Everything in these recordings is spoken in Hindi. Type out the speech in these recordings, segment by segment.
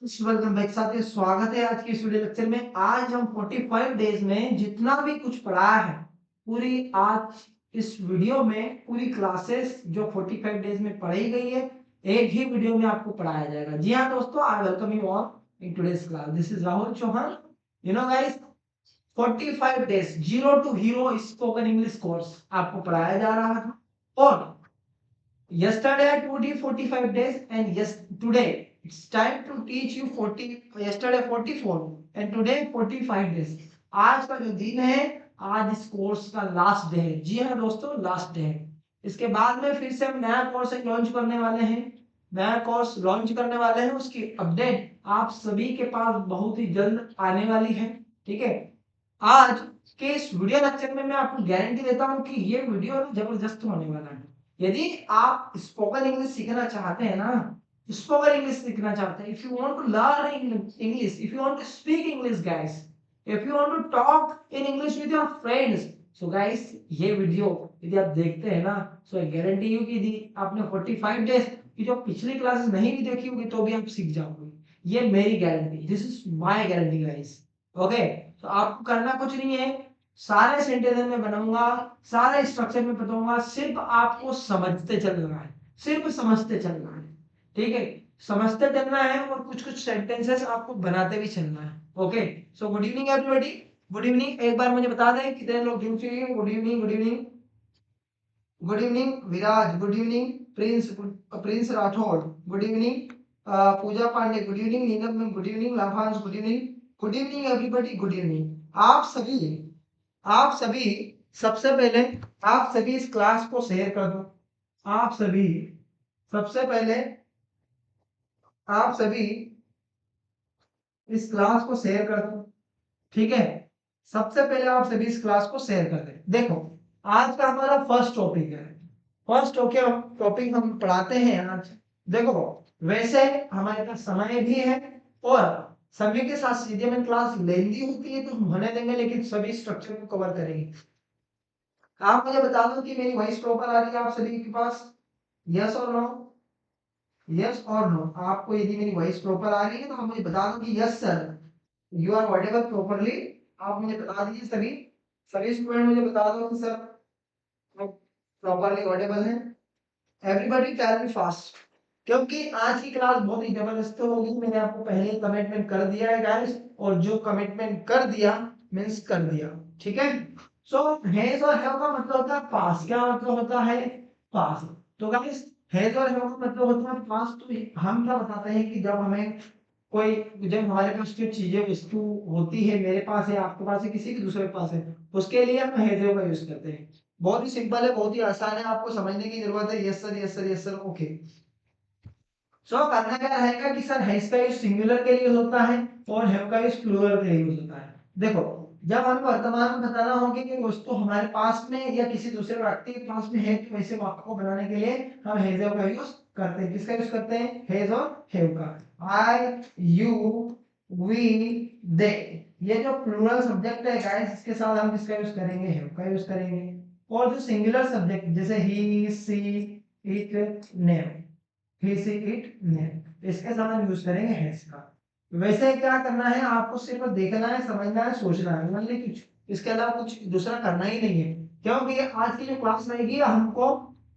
वेलकम बैक साथियों, स्वागत है आज की इस वीडियो लेक्चर में। आज हम 45 डेज में जितना भी कुछ पढ़ा है पूरी आज इस वीडियो में पूरी क्लासेस जो 45 डेज में पढ़ाई गई है एक ही वीडियो में आपको पढ़ाया जाएगा। जी हाँ दोस्तों, I welcome you all in today's class. This is Rahul Chauhan. You know guys, 45 days zero to hero spoken English course आपको पढ़ाया जा रहा था। और yesterday I told you 45 days, and yes, today it's time to teach you 40, yesterday 44 and today 45 days। आज का जो दिन है, आज इस कोर्स का लास्ट डे है। जी हाँ दोस्तों, लास्ट डे है। इसके बाद में फिर से हम नया कोर्स लॉन्च करने वाले हैं। नया कोर्स लॉन्च करने वाले हैं, उसकी अपडेट आप सभी के पास बहुत ही जल्द आने वाली है। ठीक है, आज के इस वीडियो लेक्चर में मैं आपको गारंटी देता हूं कि ये वीडियो जबरदस्त होने वाला है। यदि आप स्पोकन इंग्लिश सीखना चाहते हैं ना, स्पोकन इंग्लिश सीखना चाहते हैं, if you want to learn English, if you want to speak English guys, if you want to talk in English with your friends, so guys ये वीडियो यदि आप देखते हैं ना, सो आई गारंटी यू कि यदि आपने 45 डेज की जो पिछली क्लासेस नहीं भी देखी होगी तो भी आप सीख जाओगे। ये मेरी guarantee, this is my guarantee guys. Okay, तो आपको करना कुछ नहीं है, सारे सेंटेंस में बनाऊंगा, सारे स्ट्रक्चर में बताऊंगा, सिर्फ आपको समझते चलना है, सिर्फ समझते चलना है। ठीक है, समझते चलना है और कुछ कुछ सेंटेंसेस आपको बनाते भी चलना है। Okay, so good evening everybody. Good evening, एक बार मुझे बता दें कितने लोग जुड़ चुके हैं। Good evening, good evening, good evening Viraj, good evening Prince, Prince Rathore, good evening Pooja Pandey, good evening Neelam, good evening Labhansh, good evening, good evening everybody, good evening. आप सभी सबसे पहले आप सभी इस क्लास को शेयर कर दो। आप सभी सबसे पहले आप सभी इस क्लास को शेयर कर दो। ठीक है, सबसे पहले आप सभी इस क्लास को शेयर कर दें। देखो, आज का हमारा फर्स्ट टॉपिक है। फर्स्ट टॉपिक हम पढ़ाते हैं आज। देखो, वैसे हमारे पास समय भी है और समय के साथ सीधे में क्लास लेंदी होती है तो हम होने देंगे, लेकिन सभी स्ट्रक्चर को कवर करेंगे। आप मुझे बता दो कि मेरी वॉइस प्रॉपर आ रही है आप सभी के पास? यस और नो? यस और नो? आपको यदि मेरी वॉइस प्रॉपर आ रही है तो आप मुझे बता दो कि yes sir, you are audible properly. आप मुझे बता दीजिए, सभी सभी स्टूडेंट मुझे बता दो कि सर प्रॉपरली ऑडिबल है। एवरीबॉडी टेल मी फास्ट, क्योंकि आज की क्लास बहुत ही जबरदस्त होगी। मैंने आपको पहले ही कमिटमेंट कर दिया है गाइस, और जो कमिटमेंट कर दिया मींस कर दिया। ठीक है, सो हैज और हैव का मतलब होता है पास। क्या मतलब होता है? पास। तो गाइस, हैज और हैव का मतलब होता है पास। तो हम क्या बताते हैं कि जब हमें कोई, जब हमारे पास कोई चीजें वस्तु होती है, मेरे पास है, आपके पास है, किसी के दूसरे के पास है, उसके लिए हम हैज का यूज करते हैं। बहुत ही सिंपल है, बहुत ही आसान है, आपको समझने की जरूरत है। Yes sir, yes sir, yes sir, okay. So करना क्या रहेगा कि सर हैज का यूज सिंगुलर के लिए होता है और हैव का यूज प्लूरल के लिए यूज होता है। देखो, जब हमें वर्तमान में बताना होगा कि वस्तु हमारे पास में या किसी दूसरे व्यक्ति के पास में है, तो वैसे वाक्य को बनाने के लिए हम हैज का यूज करते हैं। किसका यूज करते हैं? हैज और हैव का। आई, यू, वी, दे, ये जो प्लूरल सब्जेक्ट है गाइस, इसके साथ हम किसका यूज करेंगे? हैव का यूज करेंगे। और जो सिंगुलर सब्जेक्ट जैसे he, she, it, name, he, she, it, name, इसके साथ हम यूज करेंगे हैज का। वैसे क्या करना है, आपको सिर्फ देखना है, समझना है, सोचना है, मतलब कुछ इसके अलावा कुछ दूसरा करना ही नहीं है। क्योंकि आज की जो क्लास रहेगी हमको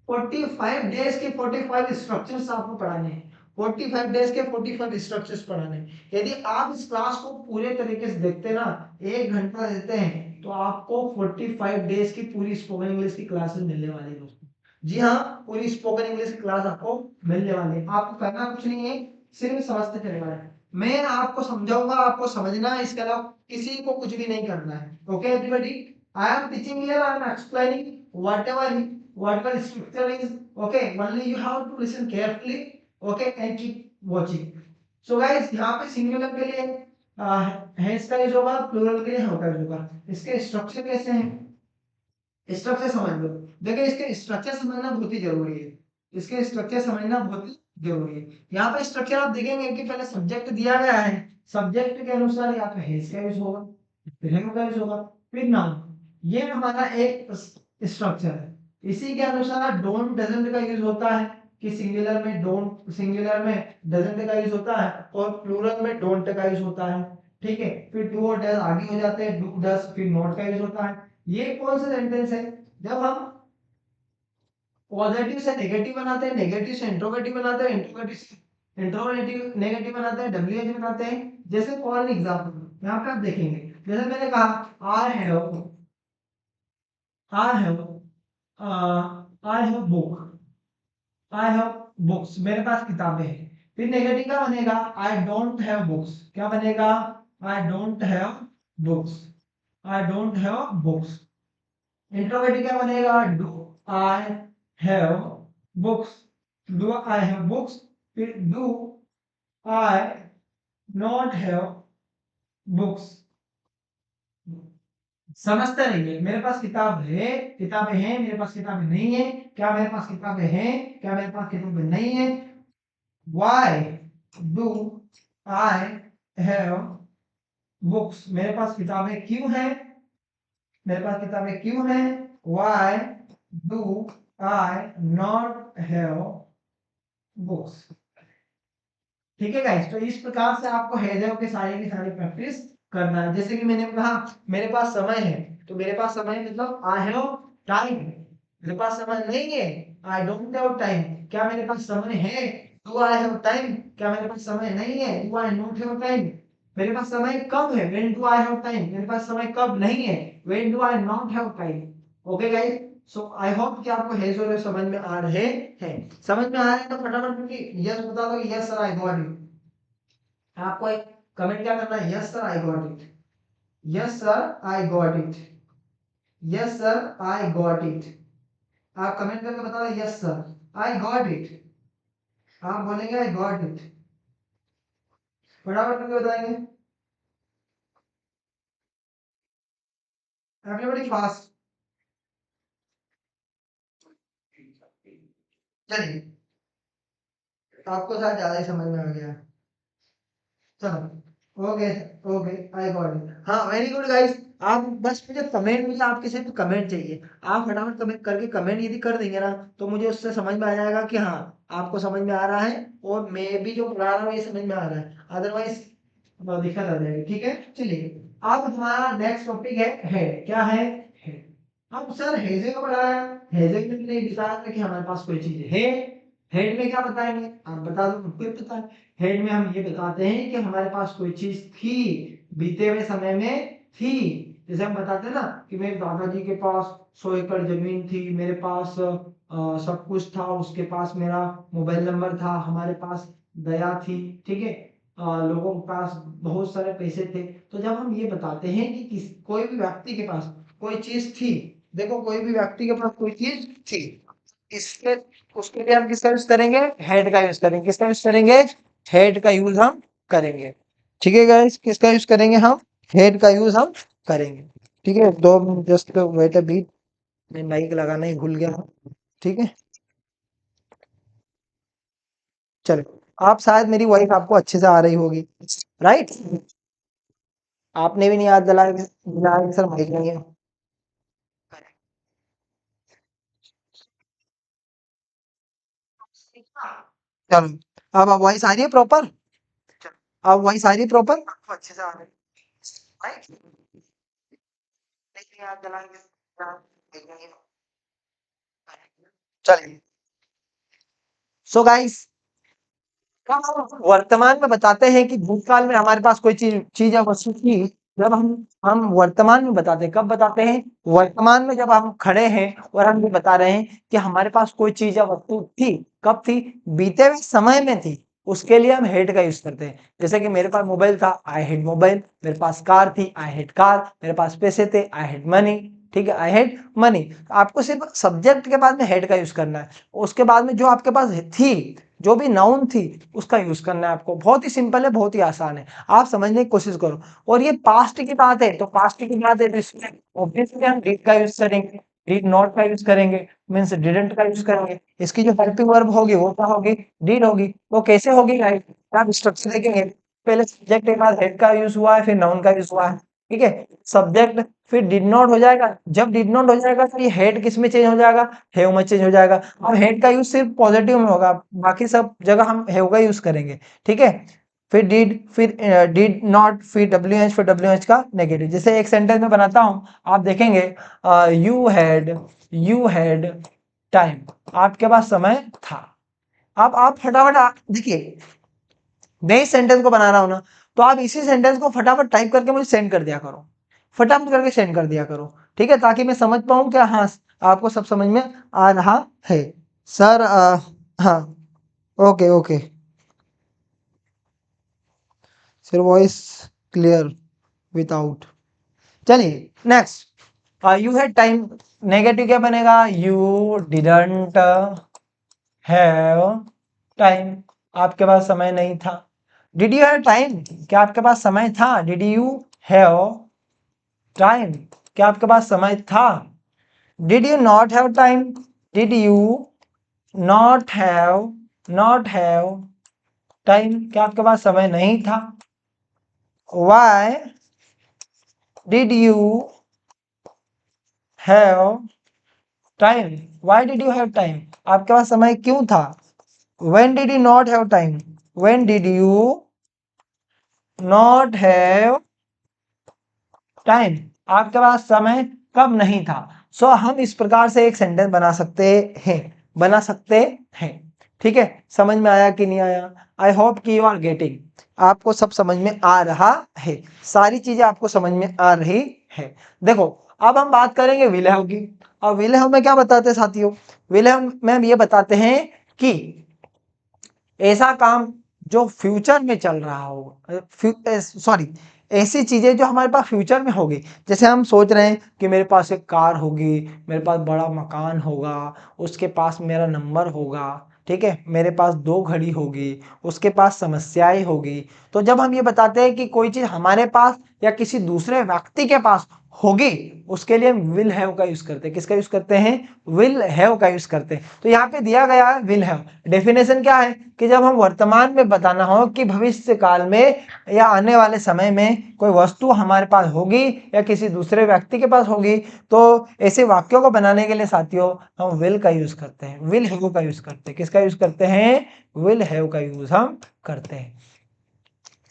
45 डेज के 45 स्ट्रक्चर्स आपको पढ़ाने हैं। 45 डेज के 45 स्ट्रक्चर्स पढ़ाने हैं। यदि आप इस क्लास को पूरे तरीके से देखते ना, 1 घंटा देते हैं, तो आपको 45 डेज की पूरी स्पोकन इंग्लिश की क्लासेस मिलने वाली है दोस्तों। जी हाँ, पूरी स्पोकन इंग्लिश की क्लास आपको मिलने वाली है। आपको करना कुछ नहीं है, सिर्फ समझते चलना है। मैं आपको समझाऊंगा, आपको समझना है, इसके अलावा किसी को कुछ भी नहीं करना है। Okay everybody, I am teaching here, I am explaining whatever structure is, okay, only you have to listen carefully, okay, and keep watching. So guys, यहाँ पे सिंगुलर के लिए हैज का यूज होगा, प्लूरल के लिए हैव का यूज होगा। इसके स्ट्रक्चर कैसे हैं, स्ट्रक्चर समझ लो। देखिए, इसके स्ट्रक्चर समझना बहुत ही जरूरी है। इसके स्ट्रक्चर समझना बहुत ही जरूरी है। यहाँ पे स्ट्रक्चर आप देखेंगे कि पहले सब्जेक्ट दिया गया है, सब्जेक्ट के अनुसार या तो हैज का यूज होगा, फिर हैव का यूज होगा, फिर नाउन। ये हमारा एक स्ट्रक्चर है। इसी के अनुसार डोंट, डजंट का यूज होता है। कि सिंगुलर में डोंट, सिंगुलर में डजंट का यूज होता है और प्लूरल में डोंट का यूज होता है। ठीक है, फिर डू और डज आगे हो जाते हैं, डू डज फिर नॉट का यूज होता है। ये कौन सा सेंटेंस है? जब हम पॉजिटिव से नेगेटिव बनाते हैं, नेगेटिव से इंट्रोगेटिव बनाते हैं, इंट्रोगेटिव से इंट्रोगेटिव नेगेटिव बनाते हैं, डब्ल्यूएच बनाते हैं। जैसे फॉर एन एग्जांपल यहाँ पे आप देखेंगे, जैसे मैंने कहा I have book, I have books, मेरे पास किताबें हैं। फिर नेगेटिव क्या बनेगा? I don't have books. क्या बनेगा? I don't have books, I don't have books. Interrogative क्या बनेगा? Do I have books, do I have books. फिर do I not have books. समझते रहिए, मेरे पास किताब है, किताबें हैं, मेरे पास किताबें नहीं है। क्या मेरे पास किताबें हैं? क्या मेरे पास किताबें नहीं है? Why do I have books? मेरे पास किताबें क्यों हैं? मेरे पास किताबें क्यों हैं? Why do I not have books? ठीक है गाइस, तो इस प्रकार से आपको हैजव के सारे की सारी प्रैक्टिस करना है। जैसे कि मैंने कहा मेरे पास समय है, तो मेरे पास समय मतलब आई हैव टाइम। मेरे पास समय नहीं है, आई डोंट हैव टाइम। क्या मेरे पास समय है? Do I have time. क्या मेरे पास समय नहीं है? Do I not have time. मेरे पास समय कब है? When do I have time. मेरे पास समय कब नहीं है? When do I not have time. Okay guys, so I hope कि आपको हैज और समझ में आ रहे हैं। समझ में आ रहे हैं तो फटाफट मुझे यस बता दो, yes sir I got it. आपको एक कमेंट क्या करना है? Yes sir I got it, yes sir I got it, yes sir I got it. आप कमेंट करके बता दो yes sir I got it. आप बोलेंगे आई गॉट इट, फटाफट करके बताएंगे। Everybody fast. चलिए, आपको शायद ज्यादा ही समझ में आ गया। चलो, okay, okay, I got it. हाँ, वेरी गुड गाइस। आप बस मुझे कमेंट, मुझे आपके से कमेंट चाहिए। आप फटाफट कमेंट करके कमेंट यदि कर देंगे ना, तो मुझे उससे समझ में आ जाएगा कि हाँ आपको समझ में आ रहा है और मैं भी जो पढ़ा रहा हूँ ये समझ में आ रहा है। अदरवाइज दिक्कत आ जाएगी। ठीक है, चलिए अब हमारा नेक्स्ट टॉपिक है हेड। क्या है? हेड। अब सर हेजे को पढ़ाया, हेजे में नहीं बताया था कि हमारे पास कोई चीज है। हेड में क्या बताएंगे? आप बता दो, मुझको पता है। हेड में हम ये बताते हैं कि हमारे पास कोई चीज थी, बीते हुए समय में थी। जैसे हम बताते हैं ना कि मेरे दादाजी के पास 100 एकड़ जमीन थी, मेरे पास सब कुछ था, उसके पास मेरा मोबाइल नंबर था, हमारे पास दया थी। ठीक है, लोगों के पास बहुत सारे पैसे थे। तो जब हम ये बताते हैं कि कोई भी व्यक्ति के पास कोई चीज थी, देखो कोई भी व्यक्ति के पास कोई चीज थी, इसके उसके लिए हम किसका यूज करेंगे? हेड का यूज करेंगे। किसका यूज करेंगे? हेड का यूज हम करेंगे। ठीक है गाइस, किसका यूज करेंगे हम? हेड का यूज हम करेंगे। ठीक है, 2 minute just wait a beat, मैं माइक लगाना ही भूल गया हूँ। ठीक है, चलो, आप शायद मेरी वॉइस आपको अच्छे से आ रही होगी, राइट? आपने भी नहीं याद दिलाया दिलाया कि सर माइक नहीं है। चलो, अब वॉइस आ रही है प्रॉपर? अब वॉइस आ रही है प्रॉपर, आपको अच्छे से आ रही है, राइट? नहीं याद दिलाया कि माइक नहीं है। चलिए, सो गाइस, वर्तमान में बताते हैं कि भूतकाल में हमारे पास कोई चीज या वस्तु थी। जब हम वर्तमान में बताते हैं, कब बताते हैं? वर्तमान में जब हम खड़े हैं और हम ये बता रहे हैं कि हमारे पास कोई चीज या वस्तु थी। कब थी? बीते हुए समय में थी। उसके लिए हम हेड का यूज करते हैं। जैसे कि मेरे पास मोबाइल था, आई हैड मोबाइल। मेरे पास कार थी, आई हैड कार। मेरे पास पैसे थे, आई हैड मनी। ठीक है, आई हैड मनी। आपको सिर्फ सब्जेक्ट के बाद में हेड का यूज करना है। उसके बाद में जो आपके पास थी, जो भी नाउन थी, उसका यूज करना है आपको। बहुत ही सिंपल है, बहुत ही आसान है, आप समझने की कोशिश करो। और ये पास्ट की बात है, तो पास्ट की बात है तो इसमें ऑब्वियसली हम डिड का यूज करेंगे, डिड नॉट का यूज करेंगे, मीन्स डिडंट का यूज करेंगे। इसकी जो हेल्पिंग वर्ब होगी वो क्या होगी? डिड होगी। वो कैसे होगी गाइस? आप स्ट्रक्चर देखेंगे, पहले सब्जेक्ट के बाद हेड का यूज हुआ है, फिर नाउन का यूज हुआ है। ठीक है। सब्जेक्ट फिर डिड नॉट हो जाएगा, जब डिड नॉट हो जाएगा फिर ये हेड किस में चेंज हो जाएगा, हैव में चेंज हो जाएगा। अब हेड का यूज सिर्फ पॉजिटिव में होगा, बाकी सब जगह हम हैव का यूज करेंगे, ठीक है। फिर डिड नॉट, फिर डब्ल्यू एच का नेगेटिव। जैसे एक सेंटेंस में बनाता हूं, आप देखेंगे यू हैड टाइम, आपके पास समय था। अब आप फटाफट देखिए, मैं इस सेंटेंस को बना रहा हूं ना, तो आप इसी सेंटेंस को फटाफट टाइप करके मुझे सेंड कर दिया करो, फटाफट करके सेंड कर दिया करो, ठीक है, ताकि मैं समझ पाऊं क्या, हाँ आपको सब समझ में आ रहा है। सर हाँ, okay okay sir, voice clear without. चलिए next, you had time, negative क्या बनेगा, यू डिडंट हैव टाइम, आपके पास समय नहीं था। डिड यू हैव टाइम, क्या आपके पास समय था, डिड यू हैव टाइम, क्या आपके पास समय था। Did you not have time, did you not have time, क्या आपके पास समय नहीं था। Why did you have time, why did you have time, आपके पास समय क्यों था। When did you not have time, when did you not have time, आपके पास समय कब नहीं था। सो हम इस प्रकार से एक सेंटेंस बना सकते हैं, ठीक है। समझ में आया कि नहीं आया, आई होप कि यू आर गेटिंग, आपको सब समझ में आ रहा है, सारी चीजें आपको समझ में आ रही है। देखो अब हम बात करेंगे विल हैव की। और विल हैव में क्या बताते हैं साथियों, विल हैव में हम ये बताते हैं कि ऐसा काम जो फ्यूचर में चल रहा हो, सॉरी, ऐसी चीजें जो हमारे पास फ्यूचर में होगी। जैसे हम सोच रहे हैं कि मेरे पास एक कार होगी, मेरे पास बड़ा मकान होगा, उसके पास मेरा नंबर होगा, ठीक है, मेरे पास 2 घड़ी होगी, उसके पास समस्याएं होगी। तो जब हम ये बताते हैं कि कोई चीज हमारे पास या किसी दूसरे व्यक्ति के पास होगी, उसके लिए हम विल हैव का यूज करते हैं। किसका यूज करते हैं, विल हैव का यूज करते हैं। तो यहाँ पे दिया गया है विल हैव, डेफिनेशन क्या है कि जब हम वर्तमान में बताना हो कि भविष्य काल में या आने वाले समय में कोई वस्तु हमारे पास होगी या किसी दूसरे व्यक्ति के पास होगी, तो ऐसे वाक्यों को बनाने के लिए साथियों हम विल का यूज करते हैं, विल हैव का यूज करते हैं। किसका यूज करते हैं, विल हैव का यूज हम करते हैं।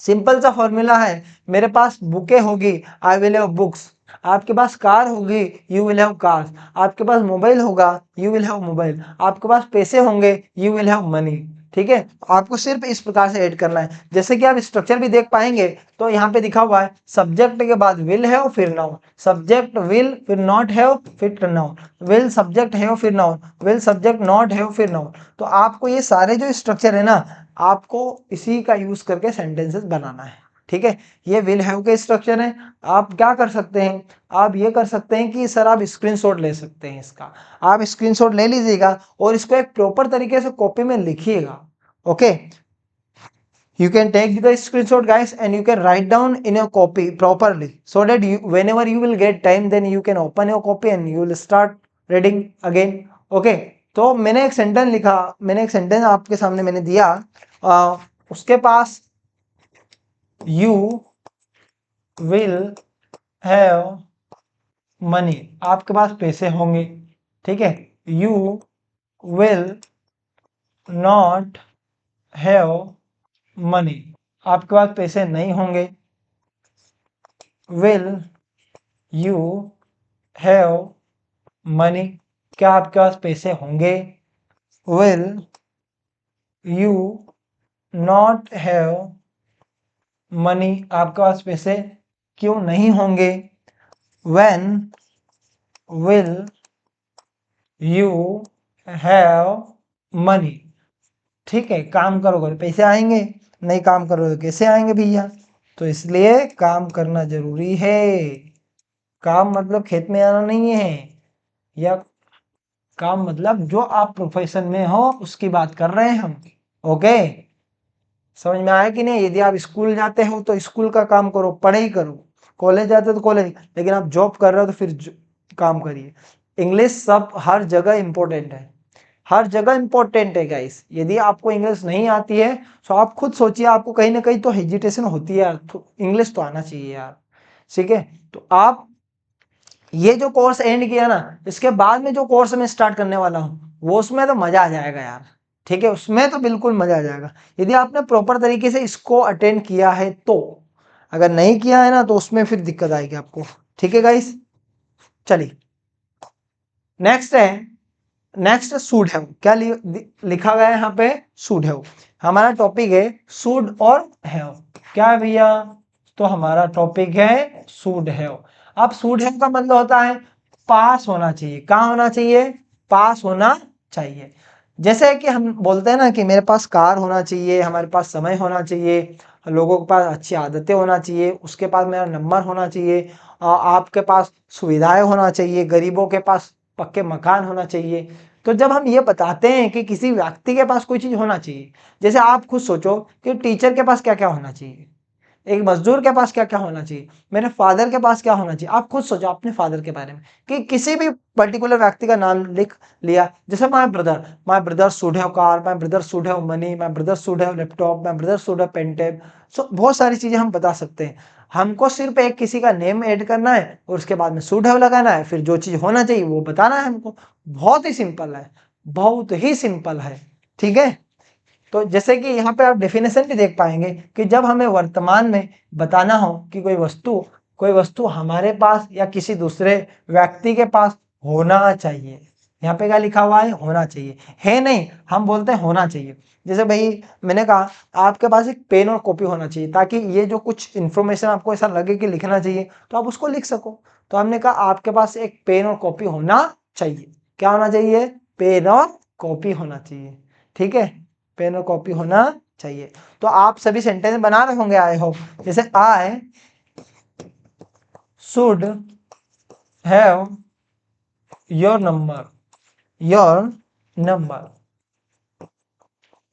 सिंपल सा फॉर्मूला है, मेरे पास बुकें होगी, आई विल हैव बुक्स। आपके पास कार होगी, यू विल हैव कार्स। आपके पास मोबाइल होगा, यू विल हैव मोबाइल। आपके पास पैसे होंगे, यू विल हैव मनी, ठीक है। आपको सिर्फ इस प्रकार से ऐड करना है। जैसे कि आप स्ट्रक्चर भी देख पाएंगे, तो यहाँ पे दिखा हुआ है सब्जेक्ट के बाद विल हैव फिर नाउन, सब्जेक्ट विल फिर नॉट हैव फिर नाउन, विल सब्जेक्ट हैव फिर noun, will subject not have फिर नाउन। तो आपको ये सारे जो स्ट्रक्चर है ना, आपको इसी का यूज करके सेंटेंसेस बनाना है, ठीक है। ये विल हैव के स्ट्रक्चर है। आप क्या कर सकते हैं, आप ये कर सकते हैं कि सर आप स्क्रीनशॉट ले सकते हैं इसका, आप स्क्रीनशॉट ले लीजिएगा और इसको एक प्रॉपर तरीके से कॉपी में लिखिएगा, okay. You can take the screenshot guys and you can write down in your copy properly, so that you, whenever you will get time, then you can open your copy and you will start reading again, okay। तो मैंने एक सेंटेंस लिखा, मैंने एक सेंटेंस आपके सामने मैंने दिया, उसके पास you will have money, आपके पास पैसे होंगे, ठीक है। you will not have money, आपके पास पैसे नहीं होंगे। will you have money, क्या आपके पास पैसे होंगे। will you not have money, आपके पास पैसे क्यों नहीं होंगे। when will you have money, ठीक है, काम करोगे पैसे आएंगे, नहीं काम करोगे कैसे आएंगे भैया। तो इसलिए काम करना जरूरी है। काम मतलब खेत में आना नहीं है, या काम मतलब जो आप प्रोफेशन में हो उसकी बात कर रहे हैं हम, ओके। समझ में आया कि नहीं। यदि आप स्कूल जाते हो तो स्कूल का काम करो, पढ़ाई करो, कॉलेज जाते हो तो कॉलेज, लेकिन आप जॉब कर रहे हो तो फिर काम करिए। इंग्लिश सब हर जगह इंपॉर्टेंट है, हर जगह इंपॉर्टेंट है गाइस। यदि आपको इंग्लिश नहीं आती है तो आप खुद सोचिए, आपको कहीं ना कहीं तो हेजिटेशन होती है यार, तो इंग्लिश तो आना चाहिए यार। ठीक है। तो आप ये जो कोर्स एंड किया ना, इसके बाद में जो कोर्स मैं स्टार्ट करने वाला हूँ वो उसमें तो मजा आ जाएगा यार, ठीक है, उसमें तो बिल्कुल मजा आ जाएगा यदि आपने प्रॉपर तरीके से इसको अटेंड किया है तो। अगर नहीं किया है ना तो उसमें फिर दिक्कत आएगी आपको, ठीक है गाइस। चलिए नेक्स्ट है, नेक्स्ट शुड हैव। क्या लिखा गया है यहाँ पे? Should have. हमारा टॉपिक है शुड और हैव। क्या है भैया? तो हमारा टॉपिक है शुड हैव। अब शुड हैव का मतलब होता है पास होना चाहिए। कहाँ होना चाहिए? पास होना चाहिए। जैसे कि हम बोलते हैं ना कि मेरे पास कार होना चाहिए, हमारे पास समय होना चाहिए, लोगों के पास अच्छी आदतें होना चाहिए, उसके पास मेरा नंबर होना चाहिए, आपके पास सुविधाएं होना चाहिए, गरीबों के पास पक्के मकान होना चाहिए। तो जब हम ये बताते हैं कि किसी व्यक्ति के पास कोई चीज होना चाहिए, जैसे आप खुद सोचो कि टीचर के पास क्या क्या होना चाहिए, एक मजदूर के पास क्या क्या होना चाहिए, मेरे फादर के पास क्या होना चाहिए। आप खुद सोचो अपने फादर के बारे में कि किसी भी पर्टिकुलर व्यक्ति का नाम लिख लिया, जैसे my brother should have car, my brother should have money, my brother should have laptop, my brother should have pen tab. So बहुत सारी चीजें हम बता सकते हैं। हमको सिर्फ एक किसी का नेम ऐड करना है और उसके बाद में शुड हैव लगाना है, फिर जो चीज होना चाहिए वो बताना है हमको। बहुत ही सिंपल है, बहुत ही सिंपल है, ठीक है। तो जैसे कि यहाँ पे आप डेफिनेशन भी देख पाएंगे कि जब हमें वर्तमान में बताना हो कि कोई वस्तु हमारे पास या किसी दूसरे व्यक्ति के पास होना चाहिए। यहाँ पे क्या लिखा हुआ है? होना चाहिए। है नहीं, हम बोलते हैं होना चाहिए। जैसे भाई मैंने कहा आपके पास एक पेन और कॉपी होना चाहिए, ताकि ये जो कुछ इन्फॉर्मेशन आपको ऐसा लगे कि लिखना चाहिए तो आप उसको लिख सको। तो हमने कहा आपके पास एक पेन और कॉपी होना चाहिए। क्या होना चाहिए? पेन और कॉपी होना चाहिए, ठीक है, पेन और कॉपी होना चाहिए। तो आप सभी सेंटेंस बना रहे होंगे आई होप। जैसे I should have your number, your number,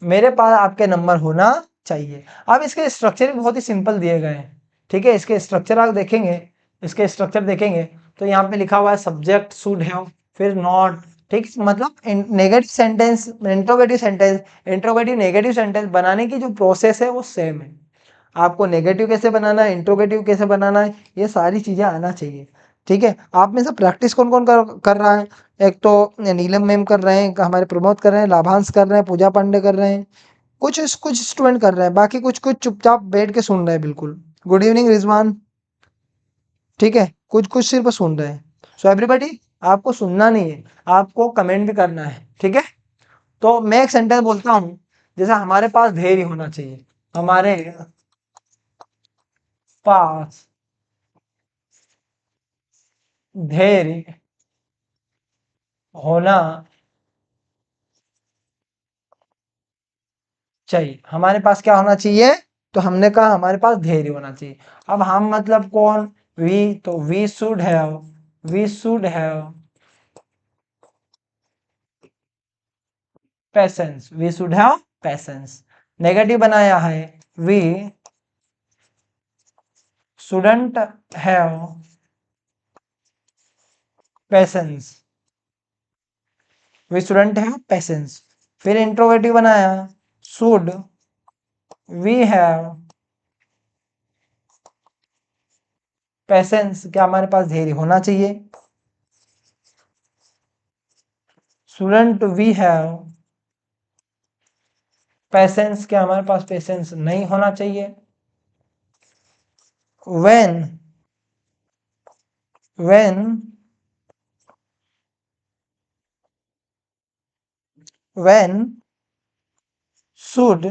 मेरे पास आपके नंबर होना चाहिए। अब इसके स्ट्रक्चर भी बहुत ही सिंपल दिए गए हैं, ठीक है। इसके स्ट्रक्चर आप देखेंगे, इसके स्ट्रक्चर देखेंगे तो यहाँ पे लिखा हुआ है सब्जेक्ट शुड हैव, फिर नॉट, ठीक। मतलब negative sentence, interrogative sentence, interrogative negative sentence बनाने की जो प्रोसेस है वो सेम है। आपको नेगेटिव कैसे बनाना है, इंट्रोगेटिव कैसे बनाना है, ये सारी चीजें आना चाहिए, ठीक है। आप में से प्रैक्टिस कौन कौन कर रहा है? एक तो नीलम मैम कर रहे हैं, हमारे प्रमोद कर रहे हैं, लाभांश कर रहे हैं, पूजा पांडे कर रहे हैं, कुछ स्टूडेंट कर रहे हैं, बाकी कुछ कुछ चुपचाप बैठ के सुन रहे हैं बिल्कुल। गुड इवनिंग रिजवान, ठीक है, कुछ कुछ सिर्फ सुन रहे हैं। सो एवरीबॉडी, आपको सुनना नहीं है, आपको कमेंट भी करना है, ठीक है। तो मैं एक सेंटेंस बोलता हूँ, जैसा हमारे पास धैर्य होना चाहिए, हमारे पास धैर्य होना चाहिए। हमारे पास क्या होना चाहिए? तो हमने कहा हमारे पास धैर्य होना चाहिए। अब हम मतलब कौन? वी, तो we should have patience, we should have patience. Negative बनाया है, we shouldn't have patience, we shouldn't have patience. फिर इंट्रोगेटिव बनाया, शुड वी हैव पेशेंस, क्या हमारे पास धैर्य होना चाहिए। शुडंट वी हैव पेशेंस, क्या हमारे पास पेशेंस नहीं होना चाहिए। when when when should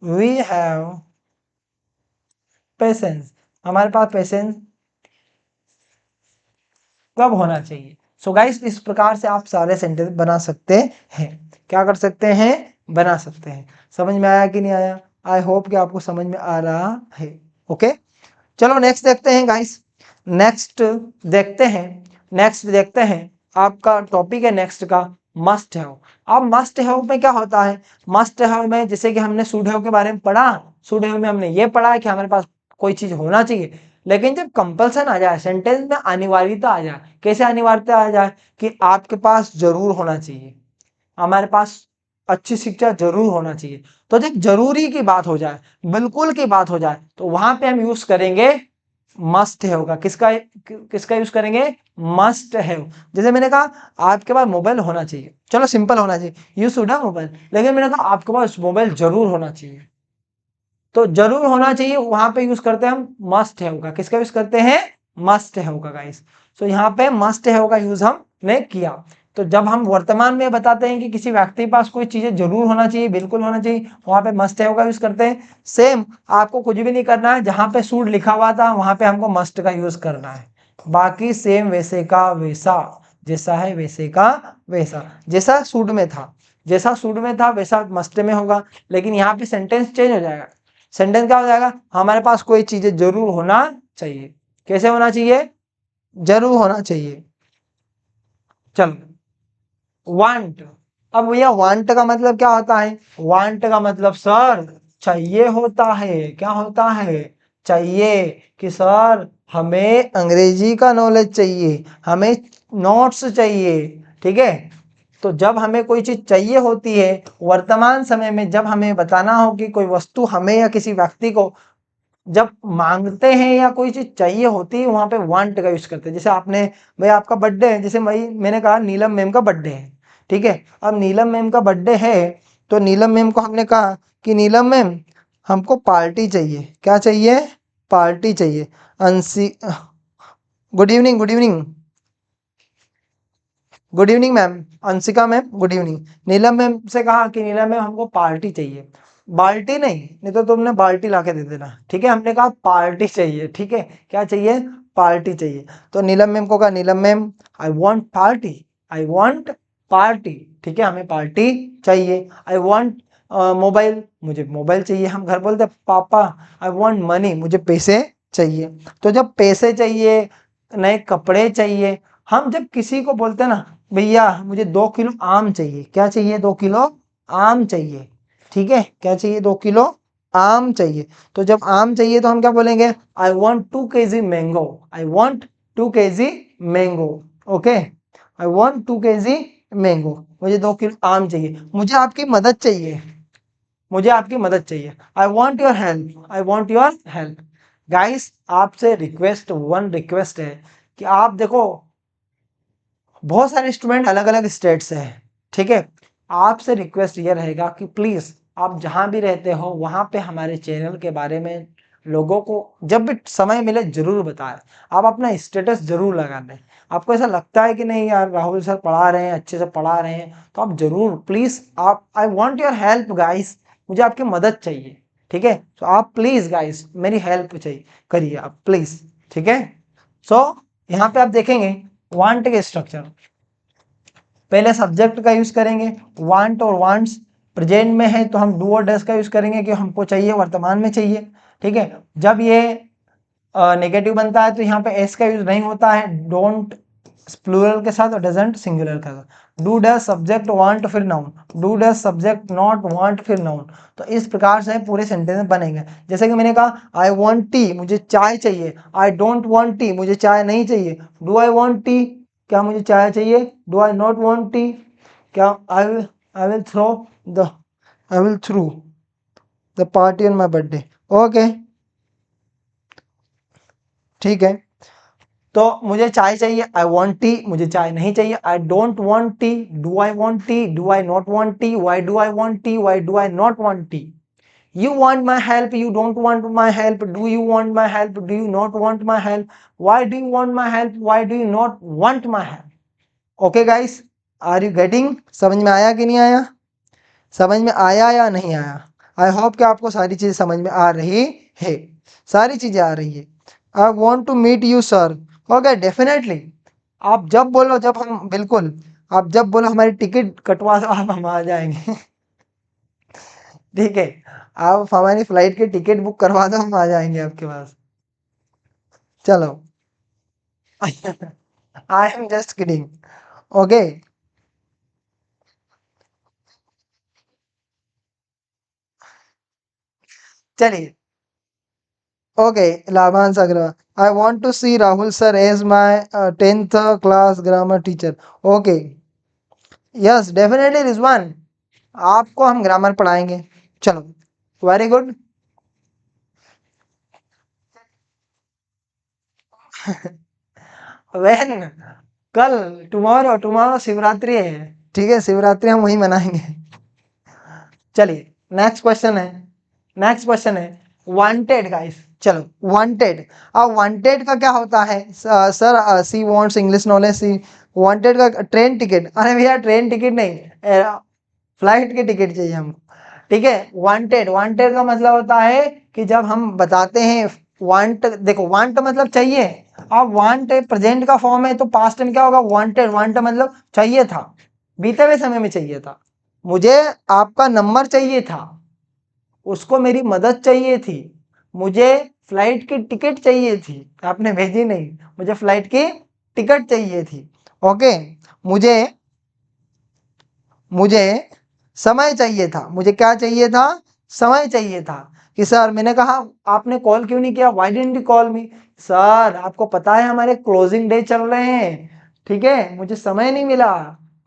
we have patience, हमारे पास पेशेंस कब होना चाहिए। सो गाइस, इस प्रकार से आप सारे सेंटेंस बना सकते हैं। क्या कर सकते हैं? बना सकते हैं। समझ में आया कि नहीं आया? आई होप कि आपको समझ में आ रहा है। ओके, चलो नेक्स्ट देखते हैं गाइस। नेक्स्ट देखते हैं आपका टॉपिक है नेक्स्ट का मस्ट हैव। अब मस्ट हैव में क्या होता है? मस्ट हैव में जैसे कि हमने शुड हैव के बारे में पढ़ा, शुड हैव में हमने ये पढ़ा कि हमारे पास कोई चीज होना चाहिए। लेकिन जब कंपल्सन आ जाए, सेंटेंस में अनिवार्यता आ जाए, कैसे अनिवार्यता आ जाए? कि आपके पास जरूर होना चाहिए, हमारे पास अच्छी शिक्षा जरूर होना चाहिए। तो जब जरूरी की बात हो जाए, बिल्कुल की बात हो जाए, तो वहां पे हम यूज करेंगे मस्ट है होगा, किसका यूज करेंगे, मस्ट है। जैसे मैंने कहा आपके पास मोबाइल होना चाहिए, चलो सिंपल होना चाहिए, यू शुड हैव मोबाइल, लेकिन मैंने कहा आपके पास मोबाइल जरूर होना चाहिए, तो जरूर होना चाहिए वहां पे यूज करते हैं हम मस्ट है होगा, किसका यूज करते हैं, मस्ट है होगा गाइस। सो यहाँ पे मस्ट है होगा यूज हमने किया। तो जब हम वर्तमान में बताते हैं कि किसी व्यक्ति के पास कोई चीजें जरूर होना चाहिए, बिल्कुल होना चाहिए, वहां पे मस्ट है होगा यूज करते हैं। सेम आपको कुछ भी नहीं करना है, जहां पे शुड लिखा हुआ था वहां पे हमको मस्ट का यूज करना है, बाकी सेम वैसे का वैसा, जैसा है वैसे का वैसा, जैसा शुड में था, जैसा शुड में था वैसा मस्ट में होगा। लेकिन यहाँ पे सेंटेंस चेंज हो जाएगा, सेंटेंस क्या हो जाएगा, हमारे पास कोई चीजें जरूर होना चाहिए, कैसे होना चाहिए, जरूर होना चाहिए। चलो वांट, अब भैया वांट का मतलब क्या होता है, वांट का मतलब सर चाहिए होता है, क्या होता है, चाहिए, कि सर हमें अंग्रेजी का नॉलेज चाहिए, हमें नोट्स चाहिए, ठीक है। तो जब हमें कोई चीज चाहिए होती है वर्तमान समय में, जब हमें बताना हो कि कोई वस्तु हमें या किसी व्यक्ति को जब मांगते हैं या कोई चीज चाहिए होती है, वहां पे वांट का यूज करते हैं। जैसे आपने, भाई आपका बर्थडे है, जैसे भाई मैंने कहा नीलम मैम का बर्थडे है, ठीक है, अब नीलम मैम का बर्थडे है, तो नीलम मैम को हमने कहा कि नीलम मैम हमको पार्टी चाहिए, क्या चाहिए, पार्टी चाहिए। Anshi, good evening, good evening, good evening ma'am, Anshika ma'am good evening. Neelam ma'am से कहा कि नीलम मैम हमको पार्टी चाहिए, बाल्टी नहीं, नहीं तो तुमने बाल्टी ला के दे देना, ठीक है, हमने कहा पार्टी चाहिए, ठीक है, क्या चाहिए, पार्टी चाहिए। तो नीलम मैम को कहा Neelam ma'am I want party, I want party, ठीक है, हमें पार्टी चाहिए। आई वॉन्ट मोबाइल, मुझे मोबाइल चाहिए। हम घर बोलते पापा आई वॉन्ट मनी, मुझे पैसे चाहिए। तो जब पैसे चाहिए, नए कपड़े चाहिए, हम जब किसी को बोलते हैं ना भैया मुझे 2 किलो आम चाहिए, क्या चाहिए, 2 किलो आम चाहिए, ठीक है, क्या चाहिए, 2 किलो आम चाहिए। तो जब आम चाहिए तो हम क्या बोलेंगे, I want 2 kg mango, I want 2 kg mango, okay, I want 2 kg mango, मुझे 2 किलो आम चाहिए, मुझे आपकी मदद चाहिए, मुझे आपकी मदद चाहिए, I want your help, I want your help. Guys आपसे रिक्वेस्ट, वन रिक्वेस्ट है कि आप देखो बहुत सारे स्टूडेंट अलग अलग स्टेट से हैं, ठीक है, आपसे रिक्वेस्ट ये रहेगा कि प्लीज आप जहां भी रहते हो वहां पे हमारे चैनल के बारे में लोगों को जब भी समय मिले जरूर बताएं, आप अपना स्टेटस जरूर लगा दें। आपको ऐसा लगता है कि नहीं यार राहुल सर पढ़ा रहे हैं, अच्छे से पढ़ा रहे हैं, तो आप जरूर प्लीज, आप, I want your help guys, मुझे आपकी मदद चाहिए, ठीक है, तो आप प्लीज गाइस मेरी हेल्प चाहिए, करिए आप प्लीज, ठीक है। सो यहाँ पे आप देखेंगे वांट के स्ट्रक्चर, पहले सब्जेक्ट का यूज करेंगे, वांट और वांट्स प्रेजेंट में है तो हम डू और डस का यूज करेंगे कि हमको चाहिए, वर्तमान में चाहिए, ठीक है। जब ये नेगेटिव बनता है तो यहाँ पे एस का यूज नहीं होता है, डोंट प्लूरल के साथ और डजंट सिंगुलर के साथ। डू डस सब्जेक्ट वांट फिर noun, do does subject not want फिर नाउन। तो इस प्रकार से पूरे सेंटेंस बनेंगे। जैसे कि मैंने कहा आई वांट टी, मुझे चाय चाहिए, आई डोंट वांट टी, मुझे चाय नहीं चाहिए। डू आई वांट टी, क्या मुझे चाय चाहिए, do I not want tea, क्या I will throw the, I will through the party on my birthday, okay, ठीक है। तो मुझे चाय चाहिए, आई वॉन्ट टी, मुझे चाय नहीं चाहिए, I don't want tea, do I want tea, do I not want tea, why do I want tea, why do I not want tea. You want my help, you don't want my help, do you want my help, do you not want my help, why do you want my help, why do you not want my help? Okay guys, are you getting, समझ में आया कि नहीं आया, समझ में आया या नहीं आया? आई होप कि आपको सारी चीजें समझ में आ रही है, सारी चीजें आ रही है। I want to meet you sir, okay definitely, आप जब बोलो, जब हम बिल्कुल, आप जब बोलो हमारी टिकट कटवा दो, आप हम आ जाएंगे ठीक है, आप हमारी फ्लाइट की टिकट बुक करवा दो, हम आ जाएंगे आपके पास, चलो I am just kidding, okay. चलिए, okay, Labhansh Agarwal, I want to see Rahul sir as my 10th class grammar teacher, okay, yes definitely Rizwan, आपको हम ग्रामर पढ़ाएंगे, चलो वेरी गुड। व्हेन, कल, टुमारो शिवरात्रि है, ठीक है, शिवरात्रि हम वही मनाएंगे। चलिए नेक्स्ट क्वेश्चन है वांटेड गाइस। चलो वांटेड, अब वांटेड का क्या होता है sir? She wants English knowledge, she wanted का ट्रेन टिकट, अरे भैया ट्रेन टिकट नहीं, फ्लाइट की टिकट चाहिए हमको, ठीक है। वांटेड का मतलब होता है कि जब हम बताते हैं वांट, देखो वांट मतलब चाहिए, अब वांट प्रेजेंट का फॉर्म है तो पास्ट में क्या होगा? वांटेड, वांट मतलब चाहिए था, बीते हुए समय में चाहिए था। मुझे आपका नंबर चाहिए था, उसको मेरी मदद चाहिए थी, मुझे फ्लाइट की टिकट चाहिए थी, आपने भेजी नहीं, मुझे फ्लाइट की टिकट चाहिए थी। ओके, मुझे मुझे समय चाहिए था, मुझे क्या चाहिए था? समय चाहिए था। कि सर, मैंने कहा आपने कॉल क्यों नहीं किया? Why didn't you call me? Sir आपको पता है हमारे क्लोजिंग डे चल रहे हैं, ठीक है, मुझे समय नहीं मिला,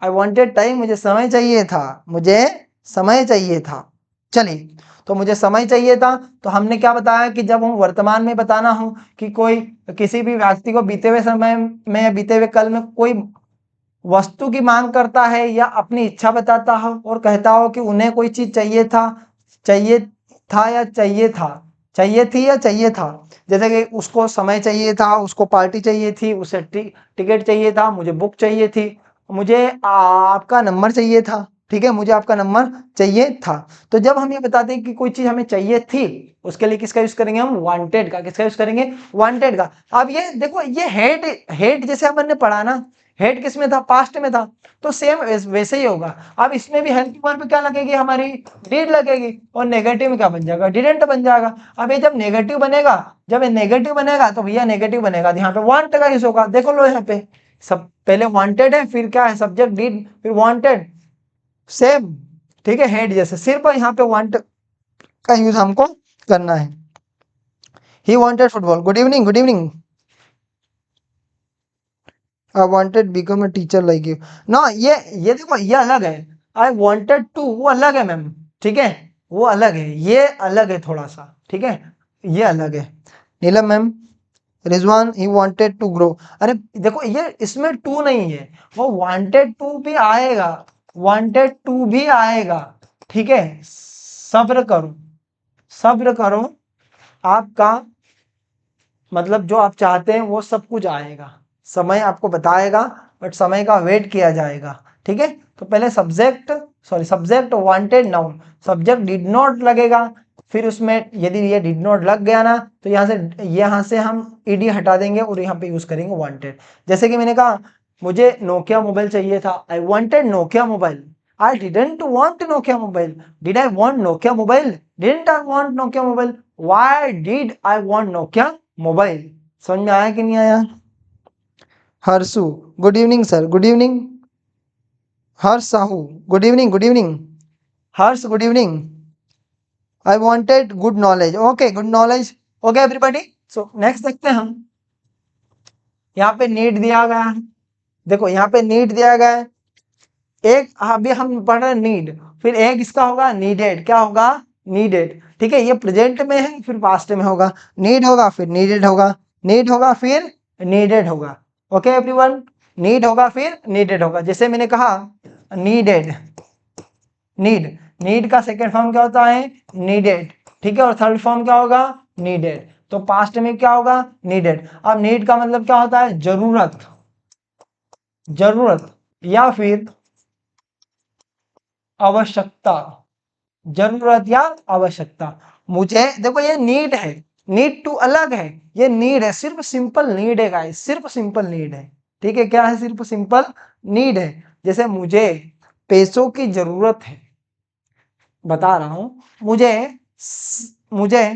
आई वॉन्टेड टाइम, मुझे समय चाहिए था, मुझे समय चाहिए था। चलिए, तो मुझे समय चाहिए था, तो हमने क्या बताया कि जब हम वर्तमान में बताना हो कि कोई किसी भी व्यक्ति को बीते हुए समय में, बीते हुए कल में कोई वस्तु की मांग करता है या अपनी इच्छा बताता हो और कहता हो कि उन्हें कोई चीज चाहिए था, चाहिए था या चाहिए था, चाहिए थी या चाहिए था, जैसे कि उसको समय चाहिए था, उसको पार्टी चाहिए थी, उसे टिकट चाहिए था, मुझे बुक चाहिए थी, मुझे आपका नंबर चाहिए था, ठीक है, मुझे आपका नंबर चाहिए था। तो जब हम ये बताते हैं कि कोई चीज हमें चाहिए थी, उसके लिए किसका यूज करेंगे हम? वांटेड का। किसका यूज करेंगे? वांटेड का। अब ये देखो, ये हेड जैसे अपन ने पढ़ा ना, हेड किस में था? पास्ट में था, तो सेम वैसे ही होगा। अब इसमें भी हेल्प वर्ब पे क्या लगेगी? हमारी डिड लगेगी, और नेगेटिव में क्या बन जाएगा? डिडंट बन जाएगा। अब ये जब नेगेटिव बनेगा, तो भैया नेगेटिव बनेगा, यहाँ पे वांट का यूज होगा। देखो लो यहाँ पे, सब पहले वांटेड है, फिर क्या है? सब्जेक्ट डिड, फिर वांटेड, सेम, ठीक है, हेड जैसे, सिर्फ यहाँ पे वांट का यूज हमको करना है। He wanted football. Good evening, good evening. I wanted become a teacher like you ना, ये देखो, ये अलग है। आई वांटेड टू, वो अलग है मैम, ठीक है, वो अलग है, ये अलग है थोड़ा सा, ठीक है, ये अलग है। Neelam ma'am, Rizwan, he wanted to grow. अरे देखो, ये इसमें टू नहीं है, वो वांटेड टू भी आएगा, वांटेड टू भी आएगा, ठीक है, सब्र करो, सब्र करो, आपका मतलब जो आप चाहते हैं वो सब कुछ आएगा, समय आपको बताएगा, बट समय का वेट किया जाएगा, ठीक है। तो पहले subject wanted noun, subject did not लगेगा, फिर उसमें यदि ये डिड नॉट लग गया ना, तो यहाँ से हम ईडी हटा देंगे और यहाँ पे यूज करेंगे वांटेड। जैसे कि मैंने कहा मुझे नोकिया मोबाइल चाहिए था, I wanted Nokia mobile, I didn't want Nokia mobile, did I want Nokia mobile, didn't I want Nokia mobile, why did I want Nokia mobile. समझ में आया कि नहीं आया? Harshu, good evening sir, good evening. Harsh Sahu, good evening, good evening. Harsh, good evening. I wanted good knowledge, okay, good knowledge, okay everybody. So next देखते हैं हम, यहाँ पे नीड दिया गया है, देखो यहाँ पे नीड दिया गया है, एक अभी हम पढ़ रहे हैं नीड, फिर एक इसका होगा नीडेड, क्या होगा? नीडेड, ठीक है, ये प्रेजेंट में है, फिर पास्ट में होगा, नीड होगा फिर नीडेड होगा, नीड होगा फिर नीडेड होगा, ओके एवरीवन, नीड होगा फिर नीडेड होगा। जैसे मैंने कहा नीडेड, नीड का सेकेंड फॉर्म क्या होता है? नीडेड, ठीक है, और थर्ड फॉर्म क्या होगा? नीडेड। तो पास्ट में क्या होगा? नीडेड। अब नीड का मतलब क्या होता है? जरूरत, जरूरत या फिर आवश्यकता, जरूरत या आवश्यकता। मुझे देखो, ये नीड है, नीड टू अलग है, ये नीड है, सिर्फ सिंपल नीड है गाइस, सिर्फ सिंपल नीड है, ठीक है, क्या है? सिर्फ सिंपल नीड है। जैसे मुझे पैसों की जरूरत है, बता रहा हूं, मुझे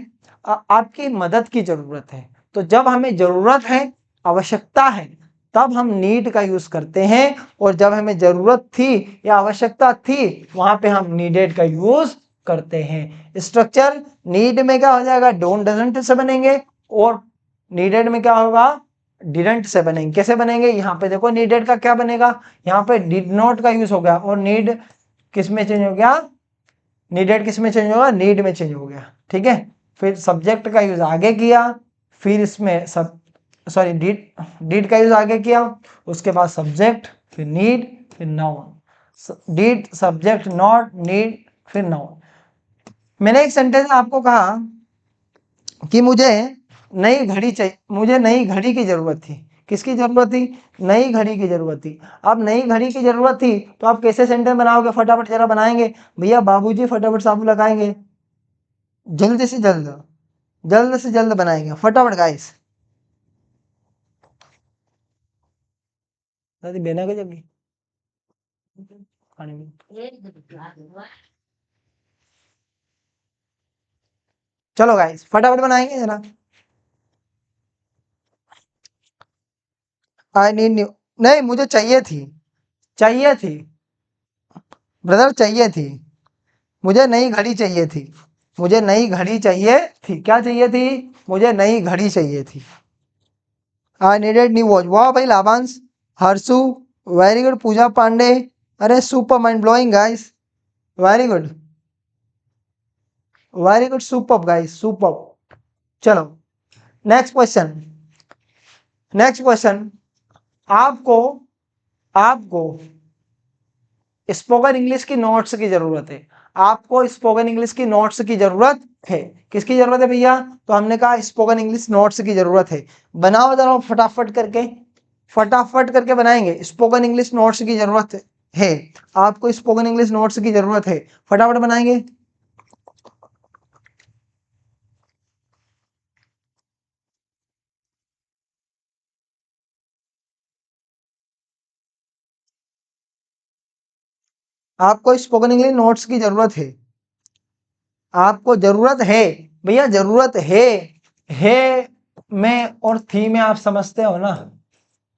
आपकी मदद की जरूरत है। तो जब हमें जरूरत है, आवश्यकता है, तब हम नीड का यूज करते हैं, और जब हमें जरूरत थी या आवश्यकता थी, वहां पे हम नीडेड का यूज करते हैं। स्ट्रक्चर नीड में क्या हो जाएगा? डोंट डजंट से बनेंगे, और नीडेड में क्या होगा? डिडंट से बनेंगे। कैसे बनेंगे? यहाँ पे देखो, नीडेड का क्या बनेगा? यहाँ पे डिड नॉट का यूज हो गया, और नीड किस में चेंज हो गया? नीडेड किस में चेंज होगा? नीड में चेंज हो गया, ठीक है। फिर सब्जेक्ट का यूज आगे किया, फिर इसमें सब सॉरी डिड का यूज आगे किया, उसके बाद सब्जेक्ट, फिर नीड, फिर noun. Did, subject, not, need, फिर नाउन। मैंने एक सेंटेंस में आपको कहा कि मुझे नई घड़ी चाहिए, मुझे नई घड़ी की जरूरत थी। किसकी जरूरत थी? नई घड़ी की जरूरत थी। अब नई घड़ी की जरूरत थी तो आप कैसे सेंटेंस बनाओगे? फटाफट जरा बनाएंगे भैया, बाबूजी फटाफट साबु लगाएंगे, जल्द से जल्द, जल्द से जल्द बनाएंगे फटाफट गाइस। दादी बेना के जल्दी पानी में, चलो गाइस फटाफट बनाएंगे जरा। आई नीड न्यू, नहीं मुझे चाहिए थी, चाहिए थी ब्रदर, चाहिए थी, मुझे नई घड़ी चाहिए थी, मुझे नई घड़ी चाहिए थी। क्या चाहिए थी? मुझे नई घड़ी चाहिए थी। I needed new watch. वाह भाई लाभांश, हर्षु, वेरी गुड। पूजा पांडे, अरे super, mind blowing guys, very good, very good, super guys, super. चलो नेक्स्ट क्वेश्चन, नेक्स्ट क्वेश्चन। आपको आपको स्पोकन इंग्लिश की नोट्स की जरूरत है, आपको स्पोकन इंग्लिश की नोट्स की जरूरत है। किसकी जरूरत है भैया? तो हमने कहा स्पोकन इंग्लिश नोट्स की जरूरत है। बनाओ जरा फटाफट करके, फटाफट करके बनाएंगे। स्पोकन इंग्लिश नोट्स की जरूरत है, आपको स्पोकन इंग्लिश नोट्स की जरूरत है, फटाफट बनाएंगे। आपको स्पोकन इंग्लिश नोट्स की जरूरत है, आपको जरूरत है भैया, जरूरत है में और थी में आप समझते हो ना।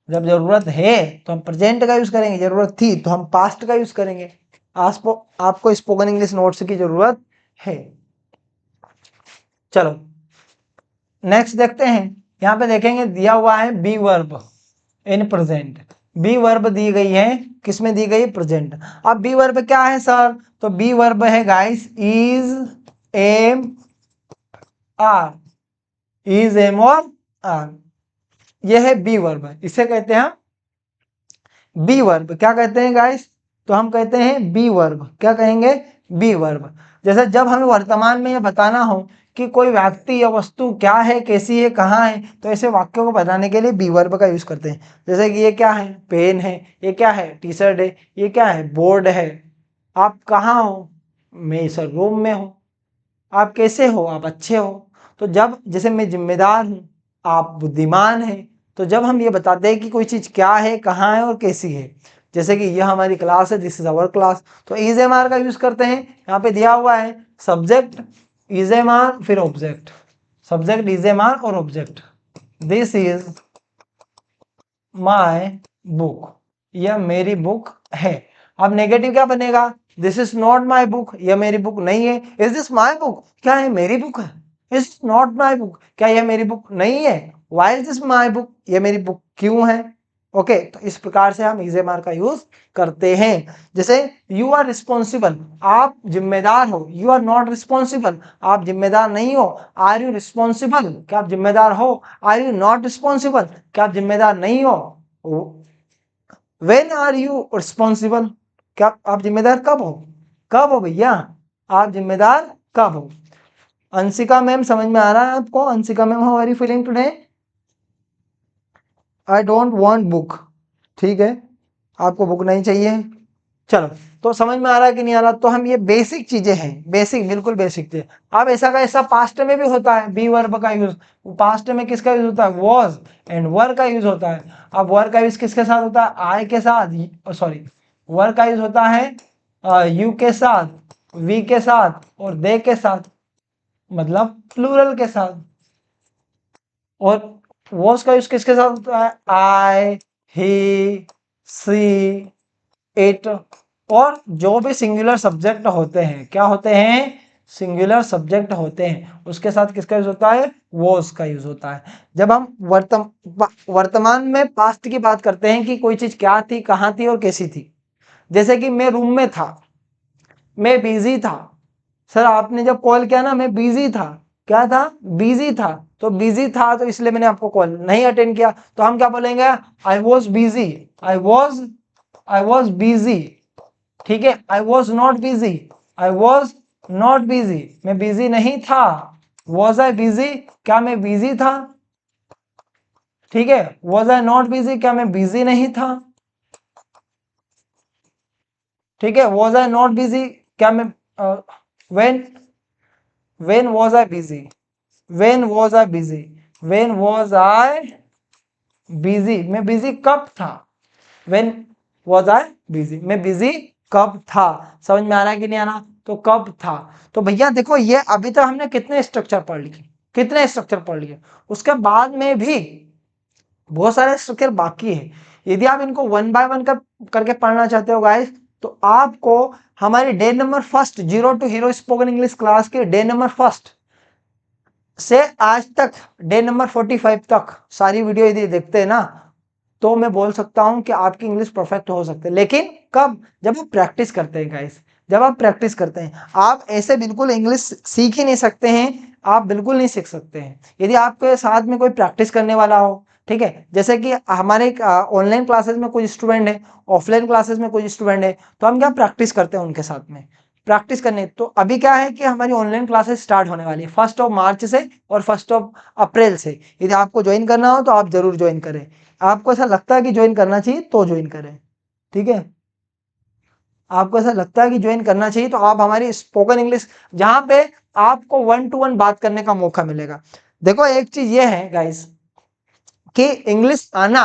जब जरूरत है तो हम प्रेजेंट का यूज करेंगे, जरूरत थी तो हम पास्ट का यूज करेंगे। आपको स्पोकन इंग्लिश नोट्स की जरूरत है। चलो नेक्स्ट देखते हैं। यहाँ पे देखेंगे दिया हुआ है be verb in present. Be verb दी गई है, किसमें दी गई? प्रेजेंट। अब बी वर्ब क्या है सर? तो बी वर्ब है guys is, M, are. Is, am और आर, यह है बी वर्ब, इसे कहते हैं बी वर्ब। क्या कहते हैं गाइस? तो हम कहते हैं बी वर्ब। क्या कहेंगे? Be verb. जैसे जब हमें वर्तमान में यह बताना हो कि कोई व्यक्ति या वस्तु क्या है, कैसी है, कहाँ है, तो ऐसे वाक्यों को बताने के लिए बी वर्ब का यूज करते हैं। जैसे कि ये क्या है? पेन है। ये क्या है? टी शर्ट है। ये क्या है? बोर्ड है। आप कहाँ हो? मैं इस रूम में हूँ। आप कैसे हो? आप अच्छे हो। तो जब जैसे मैं जिम्मेदार हूँ, आप बुद्धिमान हैं, तो जब हम ये बताते हैं कि कोई चीज़ क्या है, कहाँ है और कैसी है, जैसे कि यह हमारी क्लास है, दिस इज अवर क्लास, तो इज एम आर का यूज करते हैं। यहाँ पे दिया हुआ है सब्जेक्ट इज एम आर, फिर object, subject is M R और object. This is my book, यह मेरी बुक है। अब नेगेटिव क्या बनेगा? This is not my book, यह मेरी बुक नहीं है। इज दिस माई बुक, क्या है? मेरी बुक है। इज नॉट माई बुक, क्या यह मेरी बुक नहीं है? Why is this my book, यह मेरी बुक क्यों है? ओके, तो इस प्रकार से हम इज एम आर का यूज करते हैं। जैसे यू आर रिस्पॉन्सिबल, आप जिम्मेदार हो। यू आर नॉट रिस्पॉन्सिबल, आप जिम्मेदार नहीं हो। आर यू रिस्पॉन्सिबल, क्या आप जिम्मेदार हो? आर यू नॉट रिस्पॉन्सिबल, क्या आप जिम्मेदार नहीं हो? वेन आर यू रिस्पॉन्सिबल, क्या आप जिम्मेदार कब हो? कब हो भैया? आप जिम्मेदार कब हो? अंशिका मैम समझ में आ रहा है आपको? Anshika ma'am, how are you feeling today? I don't want book, ठीक है, आपको बुक नहीं चाहिए। चलो, तो समझ में आ रहा है कि नहीं आ रहा? तो हम ये बेसिक चीजें हैं, बेसिक, बिल्कुल बेसिक चीजें। अब ऐसा का ऐसा पास्ट में भी होता है बी वर्ब का यूज। पास्ट में किसका यूज होता है? वॉज एंड वर का यूज होता है। अब वर का यूज किसके साथ होता है? आई के साथ, सॉरी, वर का यूज होता है यू के साथ, वी के साथ और दे के साथ, मतलब प्लूरल के साथ। और वॉज का यूज किसके साथ होता है? आई, ही, सी, इट। और जो भी सिंगुलर सब्जेक्ट होते हैं, क्या होते हैं? सिंगुलर सब्जेक्ट होते हैं, उसके साथ किसका यूज होता है? वॉज का यूज होता है। जब हम वर्तमान में पास्ट की बात करते हैं कि कोई चीज क्या थी, कहाँ थी और कैसी थी, जैसे कि मैं रूम में था, मैं बिजी था। सर आपने जब कॉल किया ना, मैं बिजी था। क्या था? बिजी था। तो बिजी था तो इसलिए मैंने आपको कॉल नहीं अटेंड किया, तो हम क्या बोलेंगे, I was busy, I was busy, ठीक है। I was not busy, I was not busy, मैं बिजी नहीं था। वॉज आई बिजी, क्या मैं बिजी था, ठीक है। वॉज आई नॉट बिजी, क्या मैं बिजी नहीं था, ठीक है। वॉज आई नॉट बिजी, क्या मैं when was I busy, when was I busy, when was I busy, मैं बिजी कब था, वेन वॉज आई बिजी, मैं बिजी कब था। समझ में आ रहा है कि नहीं आ रहा, तो कब था। तो भैया देखो ये अभी तक हमने कितने स्ट्रक्चर पढ़ लिए, कितने स्ट्रक्चर पढ़ लिए, उसके बाद में भी बहुत सारे स्ट्रक्चर बाकी है। यदि आप इनको वन बाय वन करके पढ़ना चाहते हो गाइस, तो आपको हमारी day number first 0 to hero spoken English class के डे नंबर फर्स्ट से आज तक डे नंबर 45 तक सारी वीडियो यदि देखते हैं ना, तो मैं बोल सकता हूं कि आपकी इंग्लिश परफेक्ट हो सकते हैं। लेकिन कब, जब आप प्रैक्टिस करते हैं गाइस, जब आप प्रैक्टिस करते हैं। आप ऐसे बिल्कुल इंग्लिश सीख ही नहीं सकते हैं, आप बिल्कुल नहीं सीख सकते हैं यदि आपके साथ में कोई प्रैक्टिस करने वाला हो, ठीक है। जैसे कि हमारे ऑनलाइन क्लासेस में कुछ स्टूडेंट है, ऑफलाइन क्लासेस में कुछ स्टूडेंट है, तो हम क्या प्रैक्टिस करते हैं उनके साथ में, प्रैक्टिस करने। तो अभी क्या है कि हमारी ऑनलाइन क्लासेस स्टार्ट होने वाली है 1 मार्च से और 1 अप्रैल से। यदि आपको ज्वाइन करना हो तो आप जरूर ज्वाइन करें। आपको ऐसा लगता है कि ज्वाइन करना चाहिए तो ज्वाइन करें, ठीक है। आपको ऐसा लगता है कि ज्वाइन करना चाहिए तो आप हमारी स्पोकन इंग्लिश, जहां पे आपको 1 to 1 बात करने का मौका मिलेगा। देखो एक चीज ये है गाइस कि इंग्लिश आना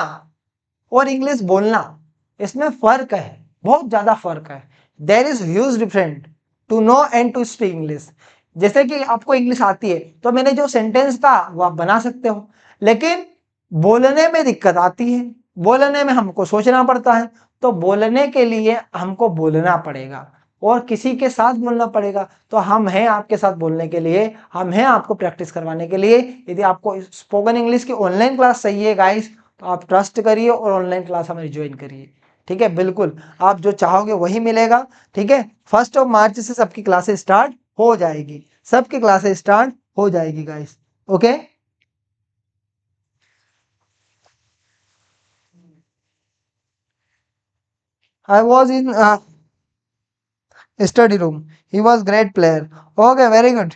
और इंग्लिश बोलना, इसमें फर्क है, बहुत ज्यादा फर्क है। There is huge different to know and to speak English. जैसे कि आपको इंग्लिश आती है तो मैंने जो सेंटेंस कहा वो आप बना सकते हो, लेकिन बोलने में दिक्कत आती है, बोलने में हमको सोचना पड़ता है। तो बोलने के लिए हमको बोलना पड़ेगा और किसी के साथ बोलना पड़ेगा। तो हम हैं आपके साथ बोलने के लिए, हम हैं आपको प्रैक्टिस करवाने के लिए। यदि आपको स्पोकन इंग्लिश की ऑनलाइन क्लास चाहिए गाइस, तो आप ट्रस्ट करिए और ऑनलाइन क्लास हमारी ज्वाइन करिए, ठीक है। बिल्कुल आप जो चाहोगे वही मिलेगा, ठीक है। 1 मार्च से सबकी क्लासेस स्टार्ट हो जाएगी, सबकी क्लासेस स्टार्ट हो जाएगी guys, okay. I was in study room, he was great player, okay very good.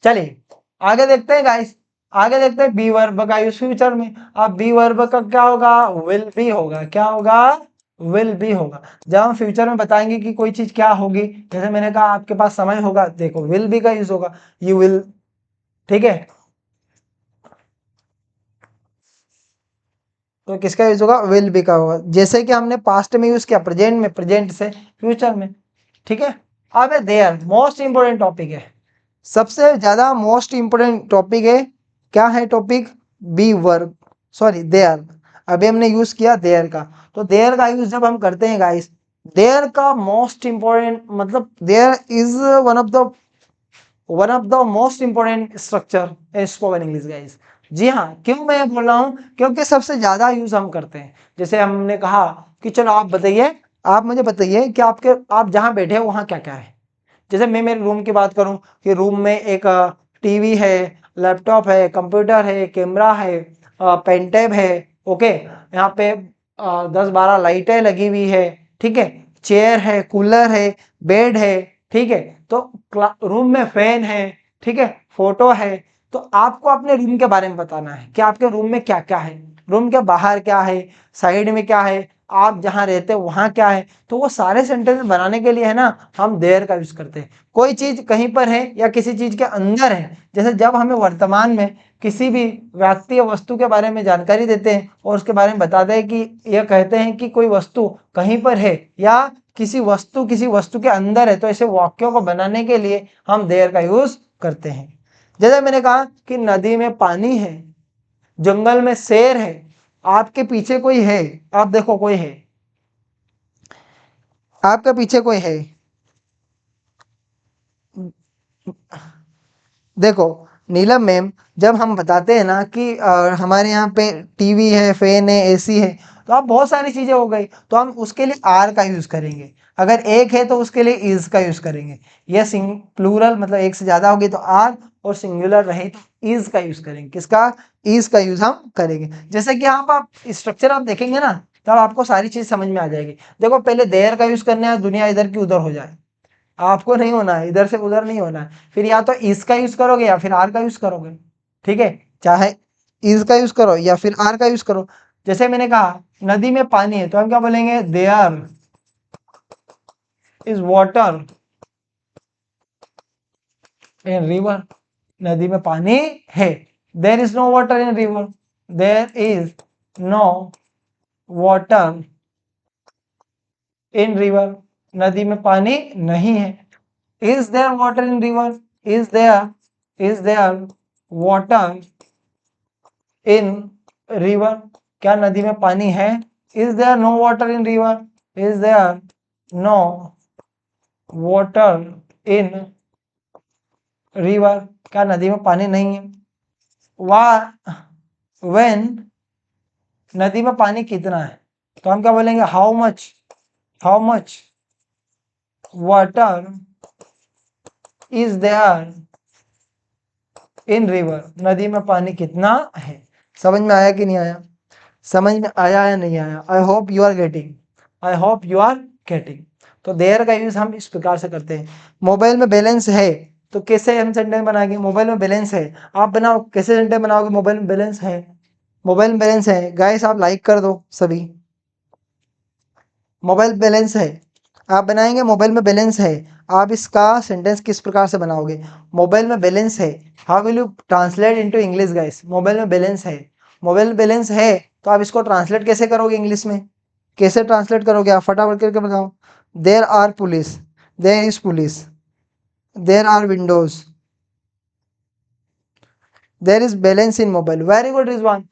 चलिए आगे देखते हैं गाइस, आगे देखते हैं बी वर्ब का यूज फ्यूचर में। अब बी वर्ब का क्या होगा, विल बी होगा, क्या होगा, विल बी होगा। जब हम फ्यूचर में बताएंगे कि कोई चीज क्या होगी, जैसे मैंने कहा आपके पास समय होगा, देखो विल बी का यूज होगा, यू विल, ठीक है। तो किसका यूज होगा, विल बी का होगा। जैसे कि हमने पास्ट में यूज किया, प्रेजेंट में, प्रेजेंट से फ्यूचर में, ठीक है। अब देयर मोस्ट इंपोर्टेंट टॉपिक है, सबसे ज्यादा मोस्ट इंपोर्टेंट टॉपिक है, क्या है topic, be verb, sorry there. अभी हमने यूज किया देयर का, तो देयर का यूज जब हम करते हैं गाइस, देयर का मोस्ट इंपोर्टेंट मतलब there is one of the most important structure in spoken English guys. जी हाँ, क्यों मैं बोल रहा हूँ, क्योंकि सबसे ज्यादा यूज हम करते हैं। जैसे हमने कहा कि चलो आप बताइए, आप मुझे बताइए कि आप जहाँ बैठे हो वहाँ क्या क्या है। जैसे मैं मेरे रूम की बात करूं कि रूम में एक टीवी है, लैपटॉप है, कंप्यूटर है, कैमरा है, पेन टैब है, ओके। यहाँ पे 10-12 लाइटें लगी हुई है, ठीक है। चेयर है, कूलर है, बेड है, ठीक है। तो रूम में फैन है, ठीक है, फोटो है। तो आपको अपने रूम के बारे में बताना है कि आपके रूम में क्या क्या है, रूम के बाहर क्या है, साइड में क्या है, आप जहाँ रहते हो वहाँ क्या है। तो वो सारे सेंटेंस बनाने के लिए है ना, हम देयर का यूज करते हैं। कोई चीज कहीं पर है या किसी चीज के अंदर है, जैसे जब हमें वर्तमान में किसी भी व्यक्ति या वस्तु के बारे में जानकारी देते हैं और उसके बारे में बताते हैं कि यह कहते हैं कि कोई वस्तु कहीं पर है या किसी वस्तु के अंदर है, तो ऐसे वाक्यों को बनाने के लिए हम देयर का यूज करते हैं। जैसे मैंने कहा कि नदी में पानी है, जंगल में शेर है, आपके पीछे कोई है, आप देखो कोई है, आपके पीछे कोई है, देखो नीलम मैम, जब हम बताते हैं ना कि हमारे यहाँ पे टीवी है, फैन है, एसी है, तो आप बहुत सारी चीजें हो गई, तो हम उसके लिए आर का यूज करेंगे। अगर एक है तो उसके लिए इज का यूज करेंगे, या प्लूरल मतलब एक से ज्यादा होगी तो आर, और सिंगुलर रहे तो इज का यूज करेंगे। किसका? इज का यूज हम करेंगे। जैसे कि यहाँ पर आप स्ट्रक्चर आप देखेंगे ना, तब आपको सारी चीज समझ में आ जाएगी। देखो पहले देयर का यूज करना है, दुनिया इधर की उधर हो जाए, आपको नहीं होना है, इधर से उधर नहीं होना है। फिर या तो इज का यूज करोगे या फिर आर का यूज करोगे, ठीक है। चाहे इज का यूज करो या फिर आर का यूज करो। जैसे मैंने कहा नदी में पानी है, तो हम क्या बोलेंगे? There is water in river. नदी में पानी है। There is no water in river. There is no water in river. नदी में पानी नहीं है। Is there water in river? Is there water in river? क्या नदी में पानी है? Is there no water in river? Is there no water in river? क्या नदी में पानी नहीं है? व्हेन नदी में पानी कितना है, तो हम क्या बोलेंगे? How much water is there in river? नदी में पानी कितना है? समझ में आया कि नहीं आया? समझ में आया या नहीं आया? I hope you are getting. तो देयर का यूज हम इस प्रकार से करते हैं। मोबाइल में बैलेंस है, तो कैसे हम सेंटेंस बनाएंगे? मोबाइल में बैलेंस है, आप बनाओ, कैसे सेंटेंस बनाओगे? मोबाइल में बैलेंस है, मोबाइल में बैलेंस है। गाइस आप लाइक कर दो सभी। मोबाइल बैलेंस है, आप बनाएंगे मोबाइल में बैलेंस है। आप इसका सेंटेंस किस प्रकार से बनाओगे? मोबाइल में बैलेंस है, how will you translate into English guys? Mobile में बैलेंस है, मोबाइल में बैलेंस है, तो आप इसको ट्रांसलेट कैसे करोगे इंग्लिश में? कैसे ट्रांसलेट करोगे? आप फटाफट करके बताओ। There are police, there is police, there are windows, there is balance in mobile. Very good Rizwan,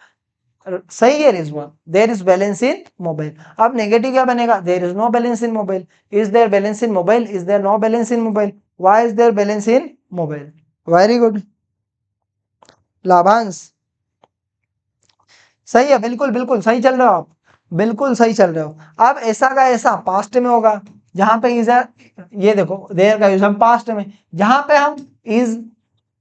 सही है Rizwan. There is balance in mobile. अब नेगेटिव क्या बनेगा? There is no balance in mobile. Is there balance in mobile? Is there no balance in mobile? Why is there balance in mobile? Very good Labhansh, सही है, बिल्कुल बिल्कुल सही चल रहे हो आप, बिल्कुल सही चल रहे हो। अब ऐसा का ऐसा पास्ट में होगा, जहां पे इज, ये देखो देयर का यूज हम पास्ट में, जहां पे हम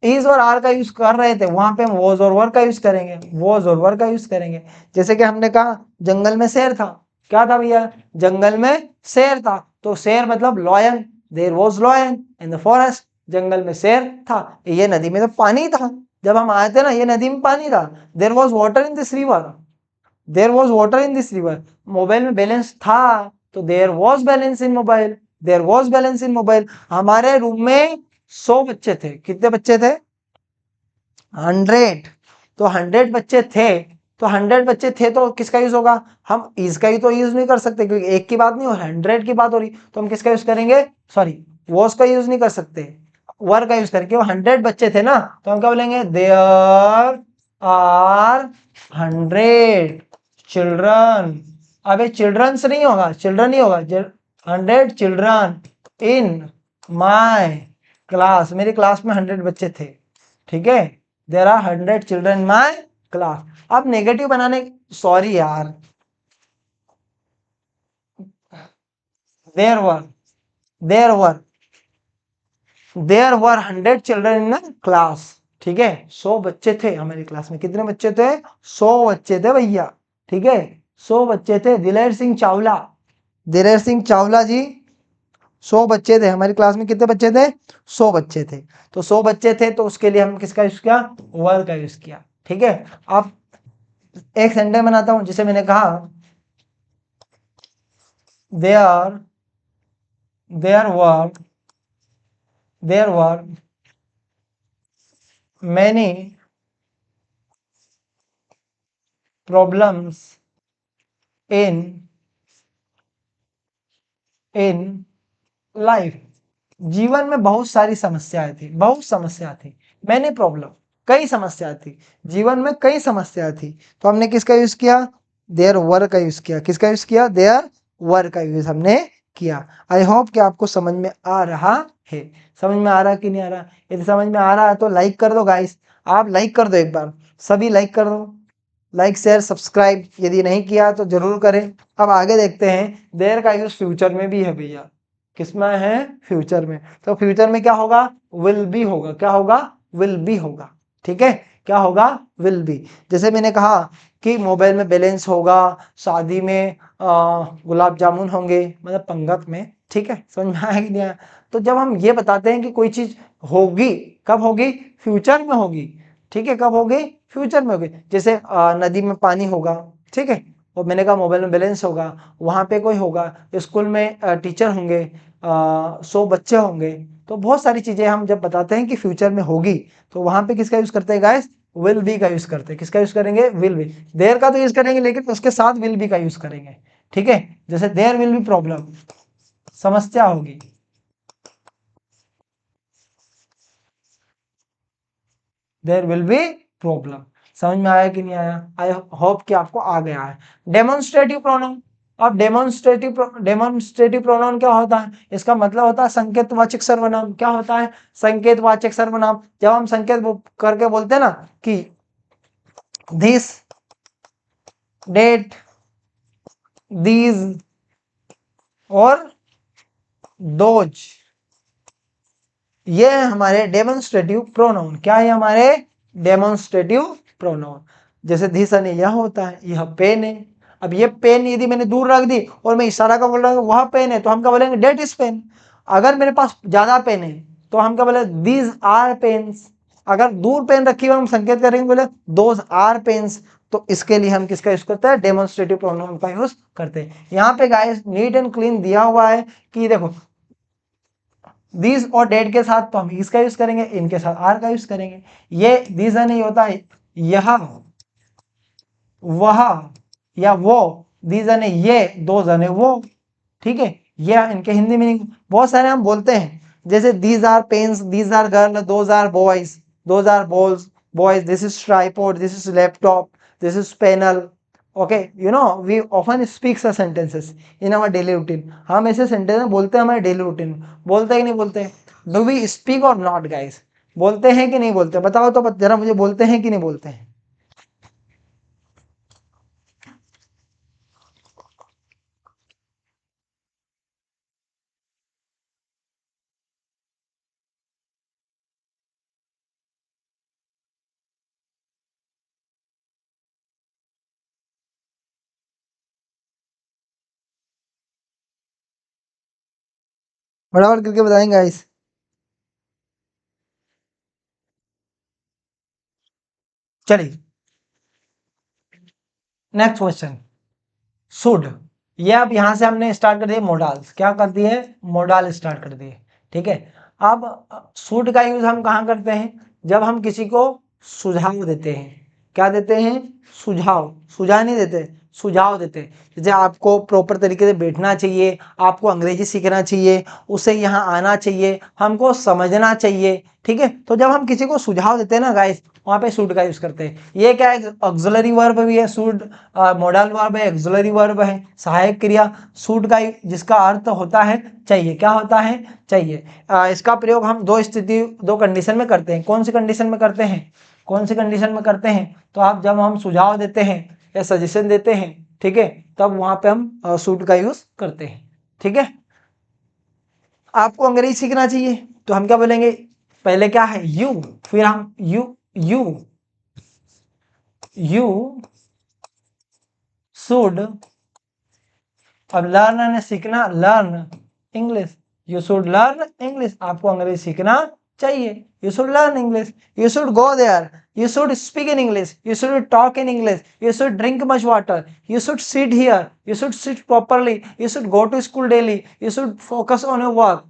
इज और आर का यूज कर रहे थे, वहां पे हम वॉज और वर का यूज करेंगे, वॉज और वर का यूज करेंगे। जैसे कि हमने कहा जंगल में शेर था, क्या था भैया? जंगल में शेर था, तो शेर मतलब lion, there was lion in the forest. जंगल में शेर था। ये नदी में तो पानी था, जब हम आए थे ना ये नदी में पानी था। There was water in this river, there was water in this river. Mobile में बैलेंस था, तो there was balance in mobile, there was balance in mobile. हमारे रूम में 100 बच्चे थे, कितने बच्चे थे? 100। तो 100 बच्चे थे, तो 100 बच्चे थे तो किसका यूज होगा? हम इज का ही तो यूज नहीं कर सकते, क्योंकि एक की बात नहीं हो, 100 की बात हो रही, तो हम किसका यूज करेंगे? सॉरी, वॉज का यूज नहीं कर सकते, वर का यूज करके। वो 100 बच्चे थे ना, तो हम क्या बोलेंगे? There are 100 children. अब ये चिल्ड्रंस नहीं होगा, चिल्ड्रन ही होगा। 100 चिल्ड्रन इन माय क्लास, मेरी क्लास में 100 बच्चे थे, ठीक है। There are 100 children in my class. अब नेगेटिव बनाने, सॉरी यार, there were there were there were 100 children in class, ठीक है। 100 बच्चे थे हमारी क्लास में। कितने बच्चे थे? 100 बच्चे थे भैया, ठीक है, 100 बच्चे थे। दिलेर सिंह चावला, दिलेर सिंह चावला जी, 100 बच्चे थे हमारी क्लास में। कितने बच्चे थे? 100 बच्चे थे। तो 100 बच्चे थे, तो उसके लिए हम किसका यूज किया? वर का यूज किया, ठीक है। अब एक सेंटेंस बनाता हूं, जिसे मैंने कहा there there were many problems in life. जीवन में बहुत सारी समस्याएं थी, बहुत समस्या थी। मैंने प्रॉब्लम, कई समस्या थी, जीवन में कई समस्या थी। तो हमने किसका यूज किया? देयर वर का यूज किया। किसका यूज किया? देयर वर का यूज हमने किया। आई होप कि आपको समझ में आ रहा है। समझ में आ रहा कि नहीं आ रहा? यदि समझ में आ रहा है तो लाइक कर दो गाइस, आप लाइक कर दो, एक बार सभी लाइक कर दो। लाइक शेयर सब्सक्राइब यदि नहीं किया तो जरूर करें। अब आगे देखते हैं, देयर का यूज फ्यूचर में भी है भैया। किसमें है? फ्यूचर में। तो फ्यूचर में क्या होगा? विल बी होगा। क्या होगा? विल बी होगा। ठीक है, क्या होगा? Will be. जैसे मैंने कहा कि मोबाइल में बैलेंस होगा, शादी में गुलाब जामुन होंगे, मतलब पंगत में। ठीक है, समझ में आया कि नहीं आया? तो जब हम ये बताते हैं कि कोई चीज होगी, कब होगी? फ्यूचर में होगी। ठीक है, कब होगी? फ्यूचर में होगी। जैसे नदी में पानी होगा, ठीक है, और मैंने कहा मोबाइल में बैलेंस होगा, वहां पे कोई होगा, स्कूल में टीचर होंगे, 100 बच्चे होंगे। तो बहुत सारी चीजें हम जब बताते हैं कि फ्यूचर में होगी, तो वहां पे किसका यूज करते हैं गाइस? विल बी का यूज करते हैं। किसका यूज करेंगे? Will be. देयर का तो यूज करेंगे, लेकिन उसके साथ विल बी का यूज करेंगे। ठीक है, जैसे देयर विल बी प्रॉब्लम, समस्या होगी। There will be problem. समझ में आया कि नहीं आया? आई होप कि आपको आ गया है। Demonstrative pronoun. अब डेमोन्स्ट्रेटिव प्रोनाउन क्या होता है? इसका मतलब होता है संकेतवाचक सर्वनाम। क्या होता है? संकेतवाचक सर्वनाम। जब हम संकेत करके बोलते हैं ना कि दिस, डेट, दीज और दोज, ये है हमारे डेमोन्स्ट्रेटिव प्रोनाउन। क्या है हमारे? Demonstrative pronoun. जैसे दिस ने यह होता है, यह पेन है। अब ये पेन यदि मैंने दूर रख दी और मैं इशारा का बोल रहा हूँ वह पेन है, तो हम क्या बोलेंगे? That is pen. अगर मेरे पास ज्यादा पेन है तो हम क्या बोले? These are pens. अगर दूर पेन रखी हुई हम संकेत करेंगे, बोले दोज आर पेन्स। तो इसके लिए हम किसका यूज करते हैं? डेमोन्स्ट्रेटिव प्रोनाउन का यूज करते हैं। यहाँ पे गाइस नीट एंड क्लीन दिया हुआ है कि देखो दिस और डेट के साथ तो हम इसका यूज करेंगे, इनके साथ आर का यूज करेंगे। ये दिस नहीं होता है, यह, वह या वो। दिस ने ये, दो जने वो। ठीक है, ये इनके हिंदी मीनिंग बहुत सारे हम बोलते हैं। जैसे these are pens, these are girl, those are boys, those are balls boys, this is tripod, this is laptop, this is panel. Okay, you know we often speak sentences in our daily routine. हम ऐसे सेंटेंस बोलते हैं हमारे डेली रूटीन में। बोलते हैं कि नहीं बोलते? डू वी स्पीक और नॉट गाइस? बोलते हैं कि नहीं बोलते? बताओ तो जरा मुझे, बोलते हैं कि नहीं बोलते हैं? फटाफट करके बताएंगे गाइस। चलिए नेक्स्ट क्वेश्चन, शुड। ये अब यहां से हमने स्टार्ट कर दिए मोडाल्स। क्या कर दिए? मोडाल स्टार्ट कर दिए। ठीक है, अब शुड का यूज हम कहाँ करते हैं? जब हम किसी को सुझाव देते हैं। क्या देते हैं? सुझाव। सुझाव नहीं देते, सुझाव देते हैं। जैसे आपको प्रॉपर तरीके से बैठना चाहिए, आपको अंग्रेजी सीखना चाहिए, उसे यहाँ आना चाहिए, हमको समझना चाहिए। ठीक है, तो जब हम किसी को सुझाव देते हैं ना गाइस, वहां पे शुड का यूज करते हैं। ये क्या है? ऑक्सिलरी वर्ब भी है शुड, मॉडल वर्ब है, ऑक्सिलरी वर्ब है, सहायक क्रिया। शुड का जिसका अर्थ होता है चाहिए। क्या होता है? चाहिए। इसका प्रयोग हम दो स्थिति, दो कंडीशन में करते हैं। कौन सी कंडीशन में करते हैं? कौन सी कंडीशन में करते हैं? तो आप जब हम सुझाव देते हैं या सजेशन देते हैं, ठीक है, तब वहां पे हम शुड का यूज करते हैं। ठीक है, आपको अंग्रेजी सीखना चाहिए तो हम क्या बोलेंगे? पहले क्या है? यू, फिर हम यू शुड। अब लर्न ने सीखना, learn English. You should learn English. आपको अंग्रेजी सीखना चाहिए, you should learn English. You should go there, you should speak in English, you should talk in English, you should drink much water, you should sit here, you should sit properly, you should go to school daily, you should focus on your work।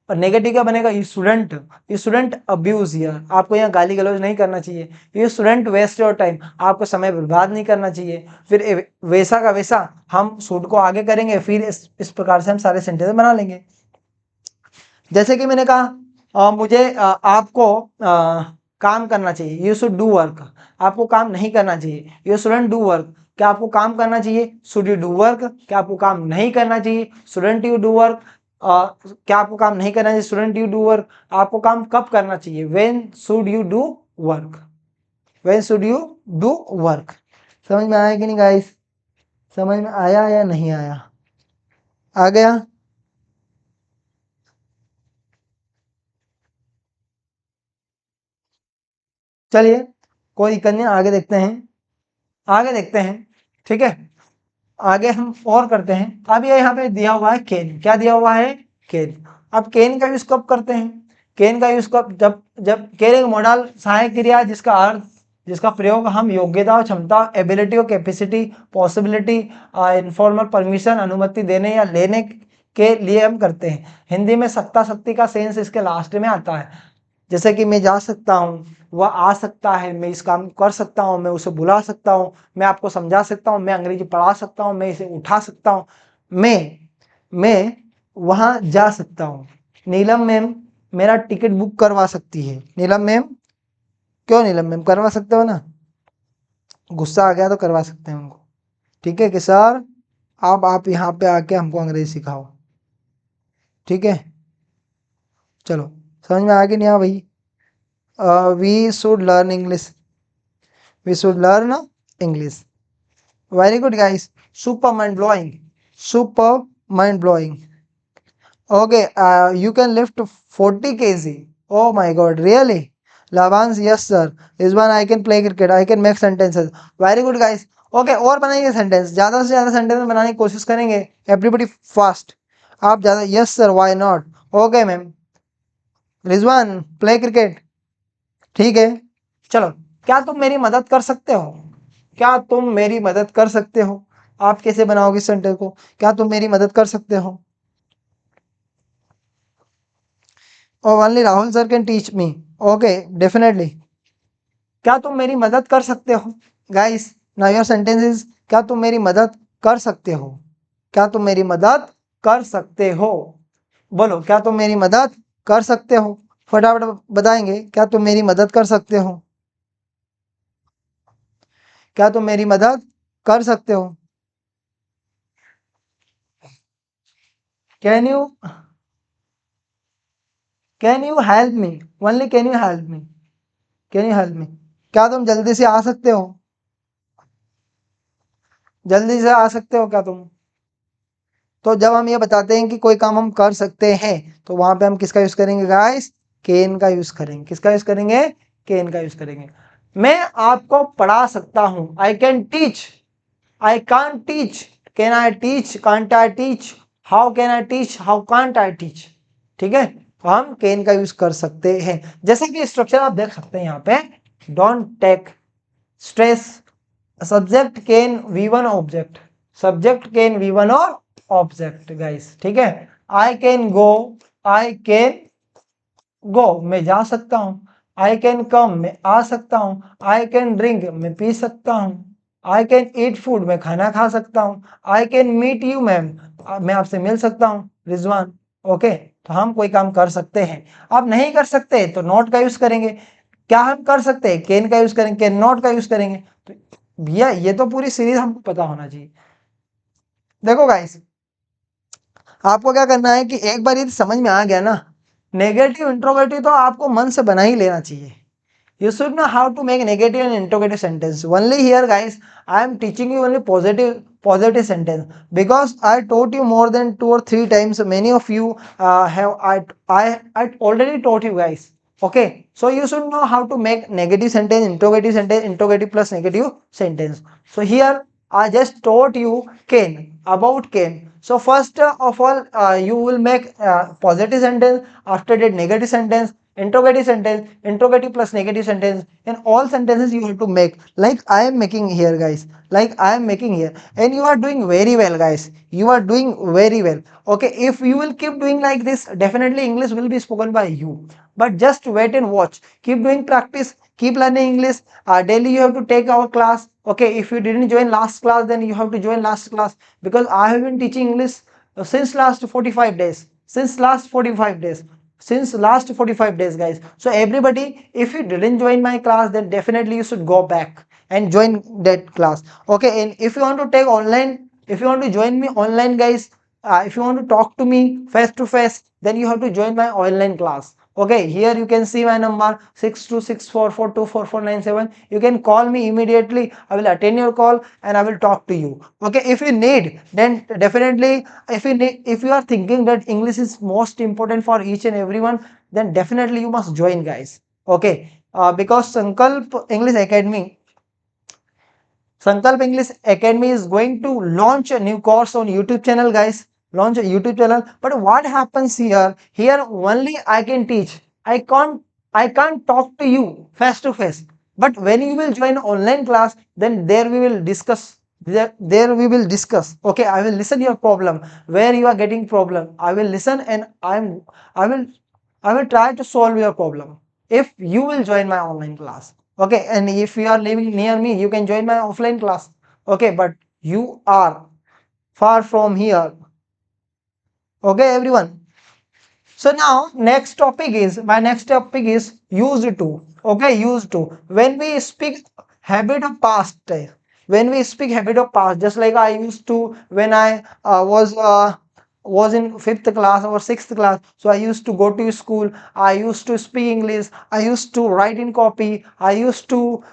और नेगेटिव क्या बनेगा? You shouldn't abuse here. आपको यहाँ गाली गलौज नहीं करना चाहिए। You shouldn't waste your time. आपको समय बर्बाद नहीं करना चाहिए। फिर वैसा का वैसा हम शुड को आगे करेंगे, फिर इस प्रकार से हम सारे सेंटेंस बना लेंगे। जैसे कि मैंने कहा मुझे आपको काम करना चाहिए, यू शुड डू वर्क। आपको काम नहीं करना चाहिए, यू शुडंट डू वर्क। क्या आपको काम करना चाहिए? Should you do work. क्या आपको काम नहीं करना चाहिए? Shouldn't you do work. क्या आपको काम नहीं करना चाहिए? Shouldn't you do work. आपको काम कब करना चाहिए? When should you do work. When should you do work. समझ में आया कि नहीं गाइस? समझ में आया या नहीं आया? आ गया? चलिए कोई दिक्कत नहीं, आगे देखते हैं, आगे देखते हैं। ठीक है, आगे हम और करते हैं। अब ये यहाँ पे दिया हुआ है केन, क्या दिया हुआ है? केन। अब केन का यूज कब करते हैं? केन का यूज कब? जब जब केन एक मॉडल सहायक क्रिया जिसका अर्थ, जिसका प्रयोग हम योग्यता और क्षमता, एबिलिटी और कैपेसिटी, पॉसिबिलिटी, इनफॉर्मल परमिशन, अनुमति देने या लेने के लिए हम करते हैं। हिंदी में सत्ता शक्ति का सेंस इसके लास्ट में आता है। जैसे कि मैं जा सकता हूँ, वह आ सकता है, मैं इस काम कर सकता हूँ, मैं उसे बुला सकता हूँ, मैं आपको समझा सकता हूँ, मैं अंग्रेजी पढ़ा सकता हूँ, मैं इसे उठा सकता हूँ, मैं वहाँ जा सकता हूँ। नीलम मैम मेरा टिकट बुक करवा सकती है। नीलम मैम, क्यों नीलम मैम, करवा सकते हो ना? गुस्सा आ गया तो करवा सकते हैं उनको। ठीक है कि सर आप यहाँ पे आके हमको अंग्रेजी सिखाओ। ठीक है, चलो समझ में आ गया नहीं? हाँ भाई, we should learn English, we should learn English. Very good guys, super mind blowing, super mind blowing. Okay, you can lift 40 kg. Oh my god, really? Lavans, yes sir. This one I can play cricket, I can make sentences. Very good guys. Okay, और बनाइए सेंटेंस, ज़्यादा से ज़्यादा सेंटेंस बनाने की कोशिश करेंगे। एवरीबडी फास्ट, आप ज़्यादा, yes sir why not. Okay ma'am, Rizwan play cricket. ठीक है, चलो, क्या तुम मेरी मदद कर सकते हो? क्या तुम मेरी मदद कर सकते हो? आप कैसे बनाओगे सेंटेंस को? क्या तुम मेरी मदद कर सकते हो? और only Rahul sir can teach me. Okay, definitely. क्या तुम मेरी मदद कर सकते हो? Guys, now your sentence is, क्या तुम मेरी मदद कर सकते हो? क्या तुम मेरी मदद कर सकते हो? बोलो, क्या तुम मेरी मदद कर सकते हो? फटाफट बताएंगे, क्या तुम मेरी मदद कर सकते हो? क्या तुम मेरी मदद कर सकते हो? Can you, can you help me? Only can you help me, can you help me? क्या तुम जल्दी से आ सकते हो? जल्दी से आ सकते हो क्या तुम? तो जब हम ये बताते हैं कि कोई काम हम कर सकते हैं, तो वहां पे हम किसका यूज करेंगे गाइस? कैन का यूज करेंगे। किसका यूज करेंगे? कैन का यूज करेंगे। मैं आपको पढ़ा सकता हूं, I can teach, I can't teach, can I teach, can't I teach, how can I teach, how can't I teach. ठीक है, तो हम कैन का यूज कर सकते हैं। जैसे कि स्ट्रक्चर आप देख सकते हैं यहाँ पे, don't take stress, subject can V1 object, subject can V1 और ऑब्जेक्ट गाइस। ठीक है, I can go, I can go मैं जा सकता हूं, आई कैन कम मैं आ सकता हूं, आई कैन ड्रिंक मैं पी सकता हूं, आई कैन ईट फूड मैं खाना खा सकता हूं, I can meet you ma'am मैं आपसे मिल सकता हूं रिजवान। ओके, तो हम कोई काम कर सकते हैं। आप नहीं कर सकते तो नॉट का यूज करेंगे। क्या हम कर सकते हैं? कैन का यूज करेंगे, कैन नॉट का यूज करेंगे। तो भैया ये तो पूरी सीरीज हमको पता होना चाहिए। देखो गाइस, आपको क्या करना है कि एक बार ये समझ में आ गया ना, नेगेटिव इंट्रोगेटिव तो आपको मन से बना ही लेना चाहिए। You should know how to make negative and interrogative sentence. Only here, guys, I am teaching you only positive sentence, because I taught you more than 2 or 3 times. Many of you I already taught you guys. Okay, so you should know how to make negative sentence, interrogative plus negative sentence. So here I just taught you can, about can. So first of all, you will make positive sentence. After that, negative sentence, interrogative sentence, interrogative plus negative sentence. In all sentences you have to make like I am making here, guys, like I am making here, and you are doing very well, guys, you are doing very well. Okay, if you will keep doing like this, definitely English will be spoken by you. But just wait and watch, keep doing practice, keep learning English. Daily you have to take our class. Okay, if you didn't join last class, then you have to join last class, because I have been teaching English since last 45 days, since last 45 days, since last 45 days, guys. So everybody, if you didn't join my class, then definitely you should go back and join that class. Okay, and if you want to take online, if you want to join me online, guys, if you want to talk to me face to face, then you have to join my online class. Okay, here you can see my number 6264424497. You can call me immediately. I will attend your call and I will talk to you. Okay, if you need, then definitely, if you are thinking that English is most important for each and everyone, then definitely you must join, guys. Okay, because Sankalp English Academy is going to launch a new course on YouTube channel, guys. Launch a YouTube channel. But what happens here? Here only I can teach. I can't talk to you face to face. But when you will join online class, then there we will discuss. There we will discuss. Okay, I will listen your problem. Where you are getting problem, I will listen and I will I will try to solve your problem. If you will join my online class. Okay, and if you are living near me, you can join my offline class. Okay, but you are far from here. Okay, everyone. So now my next topic is used to. Okay, used to. When we speak habit of past, just like I used to when I was in fifth class or sixth class. So I used to go to school. I used to speak English. I used to write in copy. I used to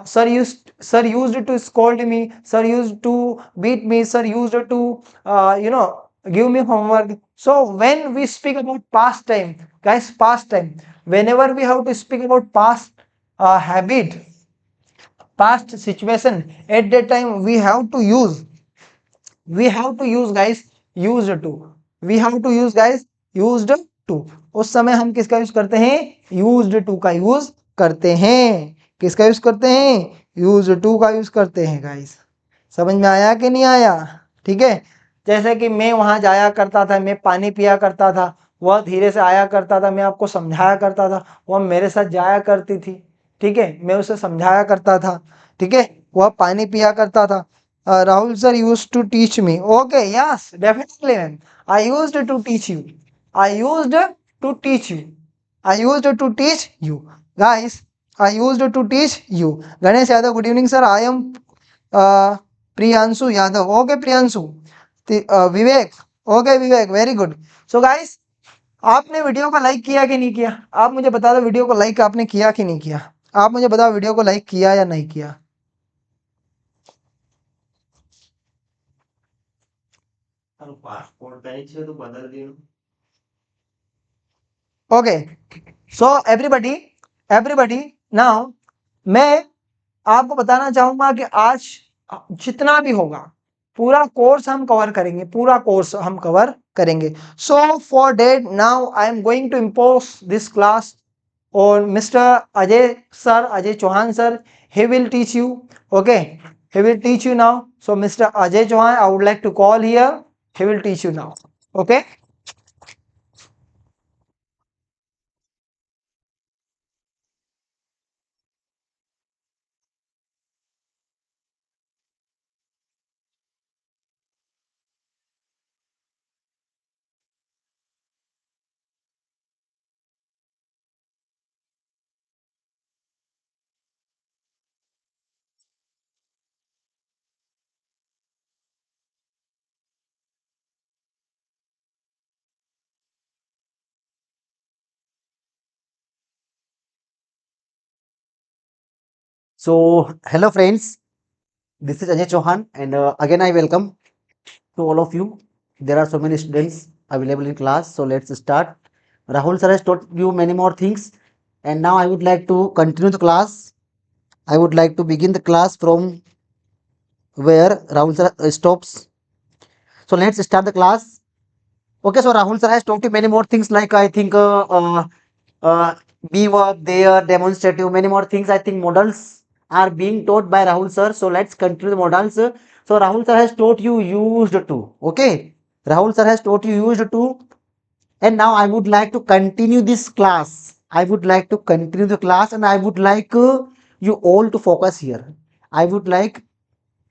sir used to scold me. Sir used to beat me. Sir used to give me homework. So when we speak about past time, guys, past time, whenever we have to speak about past habit, past situation, at that time we have to use guys used to. We have to use guys used to. उस समय हम किसका यूज करते हैं? used to का यूज करते हैं. किसका यूज करते हैं? used to का यूज करते हैं गाइस. समझ में आया कि नहीं आया? ठीक है. जैसे कि मैं वहां जाया करता था, मैं पानी पिया करता था, वह धीरे से आया करता था, मैं आपको समझाया करता था, वह मेरे साथ जाया करती थी. ठीक है, मैं उसे समझाया करता था. ठीक है, वह पानी पिया करता था. Rahul sir used to teach me. Okay, yes, definitely, man. I used to teach you. I used to teach you. I used to teach you. Guys, I used to teach you. Ganesh Yadav, good evening, sir. I am Priyanshu Yadav. Okay, Priyanshu. Vivek. Okay Vivek, very good. So guys, आपने वीडियो को लाइक किया कि नहीं किया? आप मुझे बता दो, वीडियो को लाइक आपने किया कि नहीं किया? आप मुझे बताओ, वीडियो को लाइक किया या नहीं किया? ओके, सो एवरीबडी नाउ मैं आपको बताना चाहूंगा कि आज जितना भी होगा पूरा कोर्स हम कवर करेंगे. So for that now I am going to impose this class on Mr. Ajay Chauhan sir. He will teach you. Okay, he will teach you now. So Mr. Ajay Chauhan, I would like to call here. He will teach you now. Okay. So, hello friends, this is Ajay Chauhan, and again I welcome to all of you. There are so many students available in class, so let's start. Rahul sir has taught you many more things, and now I would like to continue the class. I would like to begin the class from where Rahul sir stops. So, let's start the class. Okay, so Rahul sir has taught you many more things, like I think be verb, there, demonstrative, many more things. I think modals are being taught by Rahul sir. So let's continue the modals. So Rahul sir has taught you used to. Okay, Rahul sir has taught you used to, and now I would like to continue this class. I would like to continue the class, and I would like you all to focus here. I would like,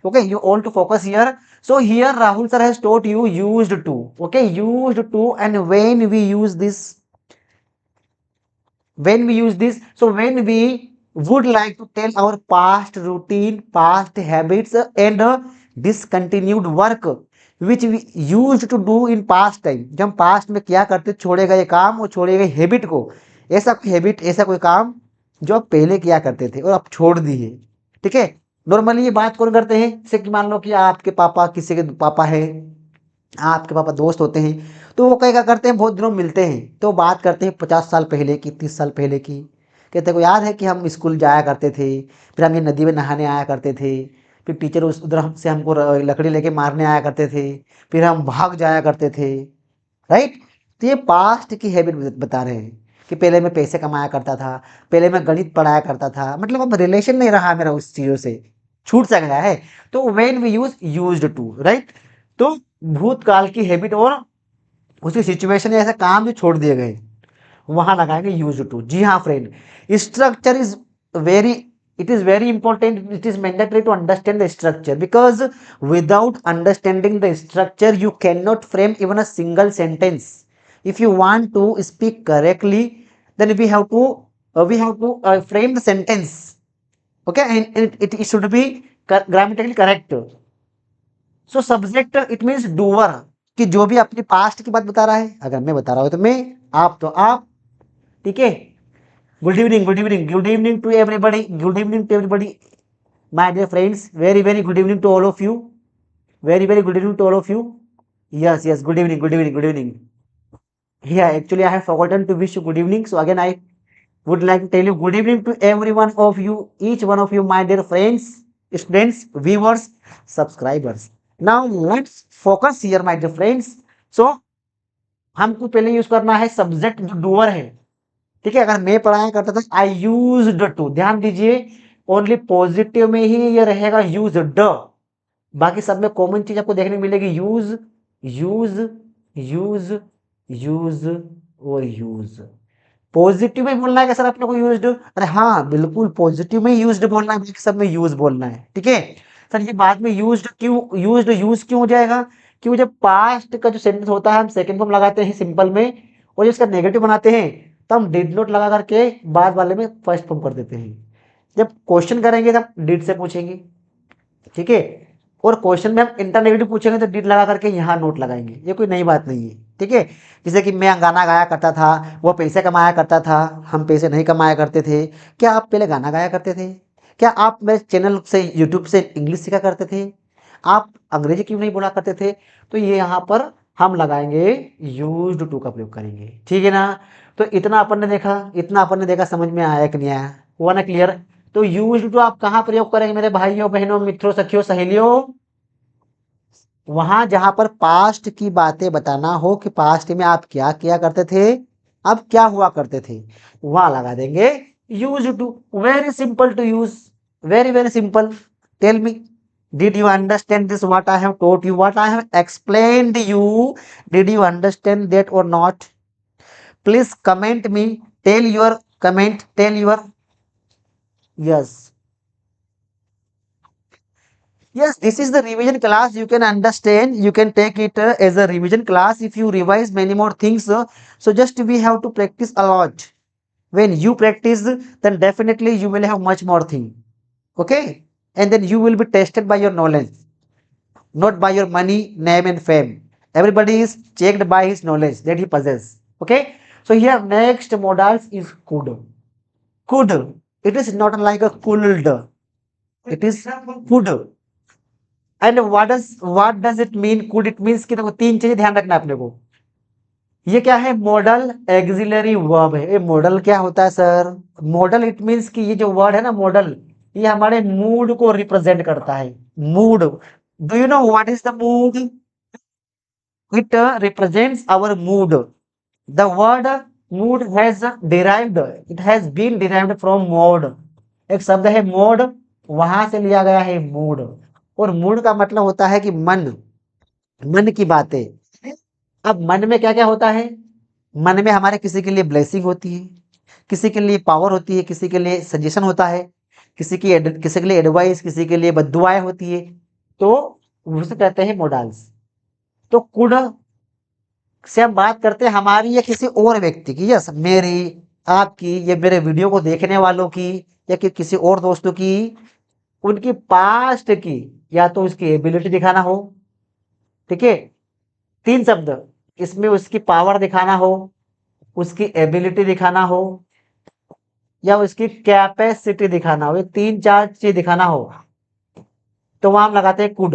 okay, you all to focus here. So here Rahul sir has taught you used to. Okay, used to, and when we use this, so when we would like to tell our past routine, past habits, and discontinued work which we used to do in past time. जब हम past में क्या करते, छोड़े गए काम और छोड़े गए habit को ऐसा कोई हैबिट, ऐसा कोई काम जो आप पहले किया करते थे और आप छोड़ दिए, ठीक है। नॉर्मली ये बात कौन करते हैं, जैसे कि मान लो कि आपके पापा, किसी के पापा है, आपके पापा दोस्त होते हैं, तो वो क्या करते हैं, बहुत दिनों में मिलते हैं तो बात करते हैं 50 साल पहले की, 30 साल पहले की। कहते हैं को याद है कि हम स्कूल जाया करते थे, फिर हम ये नदी में नहाने आया करते थे, फिर टीचर उस उधर हमसे हमको लकड़ी लेके मारने आया करते थे, फिर हम भाग जाया करते थे, राइट। तो ये पास्ट की हैबिट बता रहे हैं कि पहले मैं पैसे कमाया करता था, पहले मैं गणित पढ़ाया करता था, मतलब अब रिलेशन नहीं रहा मेरा उस चीज़ों से, छूट सा गया है। तो when we use used to, right. तो भूतकाल की हैबिट और उसी सिचुएशन या ऐसे काम जो छोड़ दिए गए वहां लगाएंगे यूज्ड टू। जी हाँ friend, structure is very, it is very important, it is mandatory to understand the structure, because without understanding the structure you cannot frame even a single sentence. If you want to speak correctly, then we have to frame the sentence, okay, and it should be grammatically correct. So subject it means doer, कि जो भी अपनी पास्ट की बात बता रहा है, अगर मैं बता रहा हूँ तो मैं, आप तो आप, ठीक है। Good evening, good evening, good evening to everybody, good evening to everybody my dear friends, very good evening to all of you, very good evening to all of you. Yes, good evening, good evening, good evening. Yeah, actually I have forgotten to wish you good evening, so again I would like to tell you good evening to every one of you, each one of you, my dear friends, students, viewers, subscribers. Now let's focus here my dear friends. So हमको पहले यूज करना है सब्जेक्ट जो डूअर है, ठीक है। अगर मैं पढ़ाया करता था आई यूज्ड टू, ध्यान दीजिए ओनली पॉजिटिव में ही ये रहेगा यूज्ड, बाकी सब में कॉमन चीज आपको देखने को मिलेगी यूज, यूज, यूज, यूज और यूज। पॉजिटिव में बोलना है कि सर अपने को यूज्ड, अरे हाँ बिल्कुल पॉजिटिव में यूज्ड बोलना है, बाकी सब में यूज बोलना है, ठीक है। सर ये बाद में यूज्ड क्यों, यूज क्यों हो जाएगा, क्योंकि जब पास्ट का जो सेंटेंस होता है हम सेकंड फॉर्म लगाते हैं सिंपल में, और इसका नेगेटिव बनाते हैं तो हम डिड नॉट लगा करके बाद वाले में फर्स्ट फॉर्म कर देते हैं। जब क्वेश्चन करेंगे तब डिड से पूछेंगे, ठीक है, और क्वेश्चन में हम इंटरनेगेटिव पूछेंगे तो डिड लगा करके यहाँ नोट लगाएंगे, ये कोई नई बात नहीं है, ठीक है। जैसे कि मैं गाना गाया करता था, वो पैसे कमाया करता था, हम पैसे नहीं कमाया करते थे। क्या आप पहले गाना गाया करते थे? क्या आप मेरे चैनल से यूट्यूब से इंग्लिश सीखा करते थे? आप अंग्रेजी क्यों नहीं बोला करते थे? तो ये यहाँ पर हम लगाएंगे यूज्ड टू का प्रयोग करेंगे, ठीक है ना। तो इतना अपन ने देखा, समझ में आया कि नहीं आया, हुआ ना क्लियर। तो यूज्ड टू आप कहाँ प्रयोग करेंगे मेरे भाइयों बहनों मित्रों सखियों सहेलियों? वहां जहां पर पास्ट की बातें बताना हो कि पास्ट में आप क्या किया करते थे, अब क्या हुआ करते थे, वहां लगा देंगे used to. Very simple to use, very simple. Tell me, did you understand this what I have taught you, what I have explained you? Did you understand that or not? Please comment me, tell your comment, tell your, yes, yes, this is the revision class. You can understand, you can take it as a revision class. If you revise many more things, so just we have to practice a lot. When you practice, then definitely you will have much more thing, okay, and then you will be tested by your knowledge, not by your money, name and fame. Everybody is checked by his knowledge that he possesses, okay. So here next modals is could, it is not like a could, it is could. And what does it mean could, it means कि देखो तीन चीजें ध्यान रखना अपने को। ये क्या है, मॉडल एक्सिलरी वर्ब है। ये मॉडल क्या होता है सर? मॉडल इट मीन्स कि ये जो वर्ड है ना मॉडल, ये हमारे मूड को रिप्रेजेंट करता है। Mood, do you know what is the mood? It represents our mood. The word mood has derived, it has been derived from mode. एक शब्द है मोड, वहां से लिया गया है मूड। और मूड का मतलब होता है कि मन की बातें। अब मन में क्या क्या होता है? मन में हमारे किसी के लिए ब्लेसिंग होती है, किसी के लिए पावर होती है, किसी के लिए सजेशन होता है, किसी के लिए एडवाइस, किसी के लिए बद्दुआएं होती है। तो उसे कहते हैं मोडाल्स। तो कुड से हम बात करते हैं हमारी या किसी और व्यक्ति की, यस मेरी, आपकी, या मेरे वीडियो को देखने वालों की, या किसी और दोस्तों की, उनकी पास्ट की, या तो उसकी एबिलिटी दिखाना हो, ठीक है, तीन शब्द, इसमें उसकी पावर दिखाना हो, उसकी एबिलिटी दिखाना हो या उसकी कैपेसिटी दिखाना हो, ये 3-4 चीज दिखाना हो तो वहां हम लगाते हैं कुड।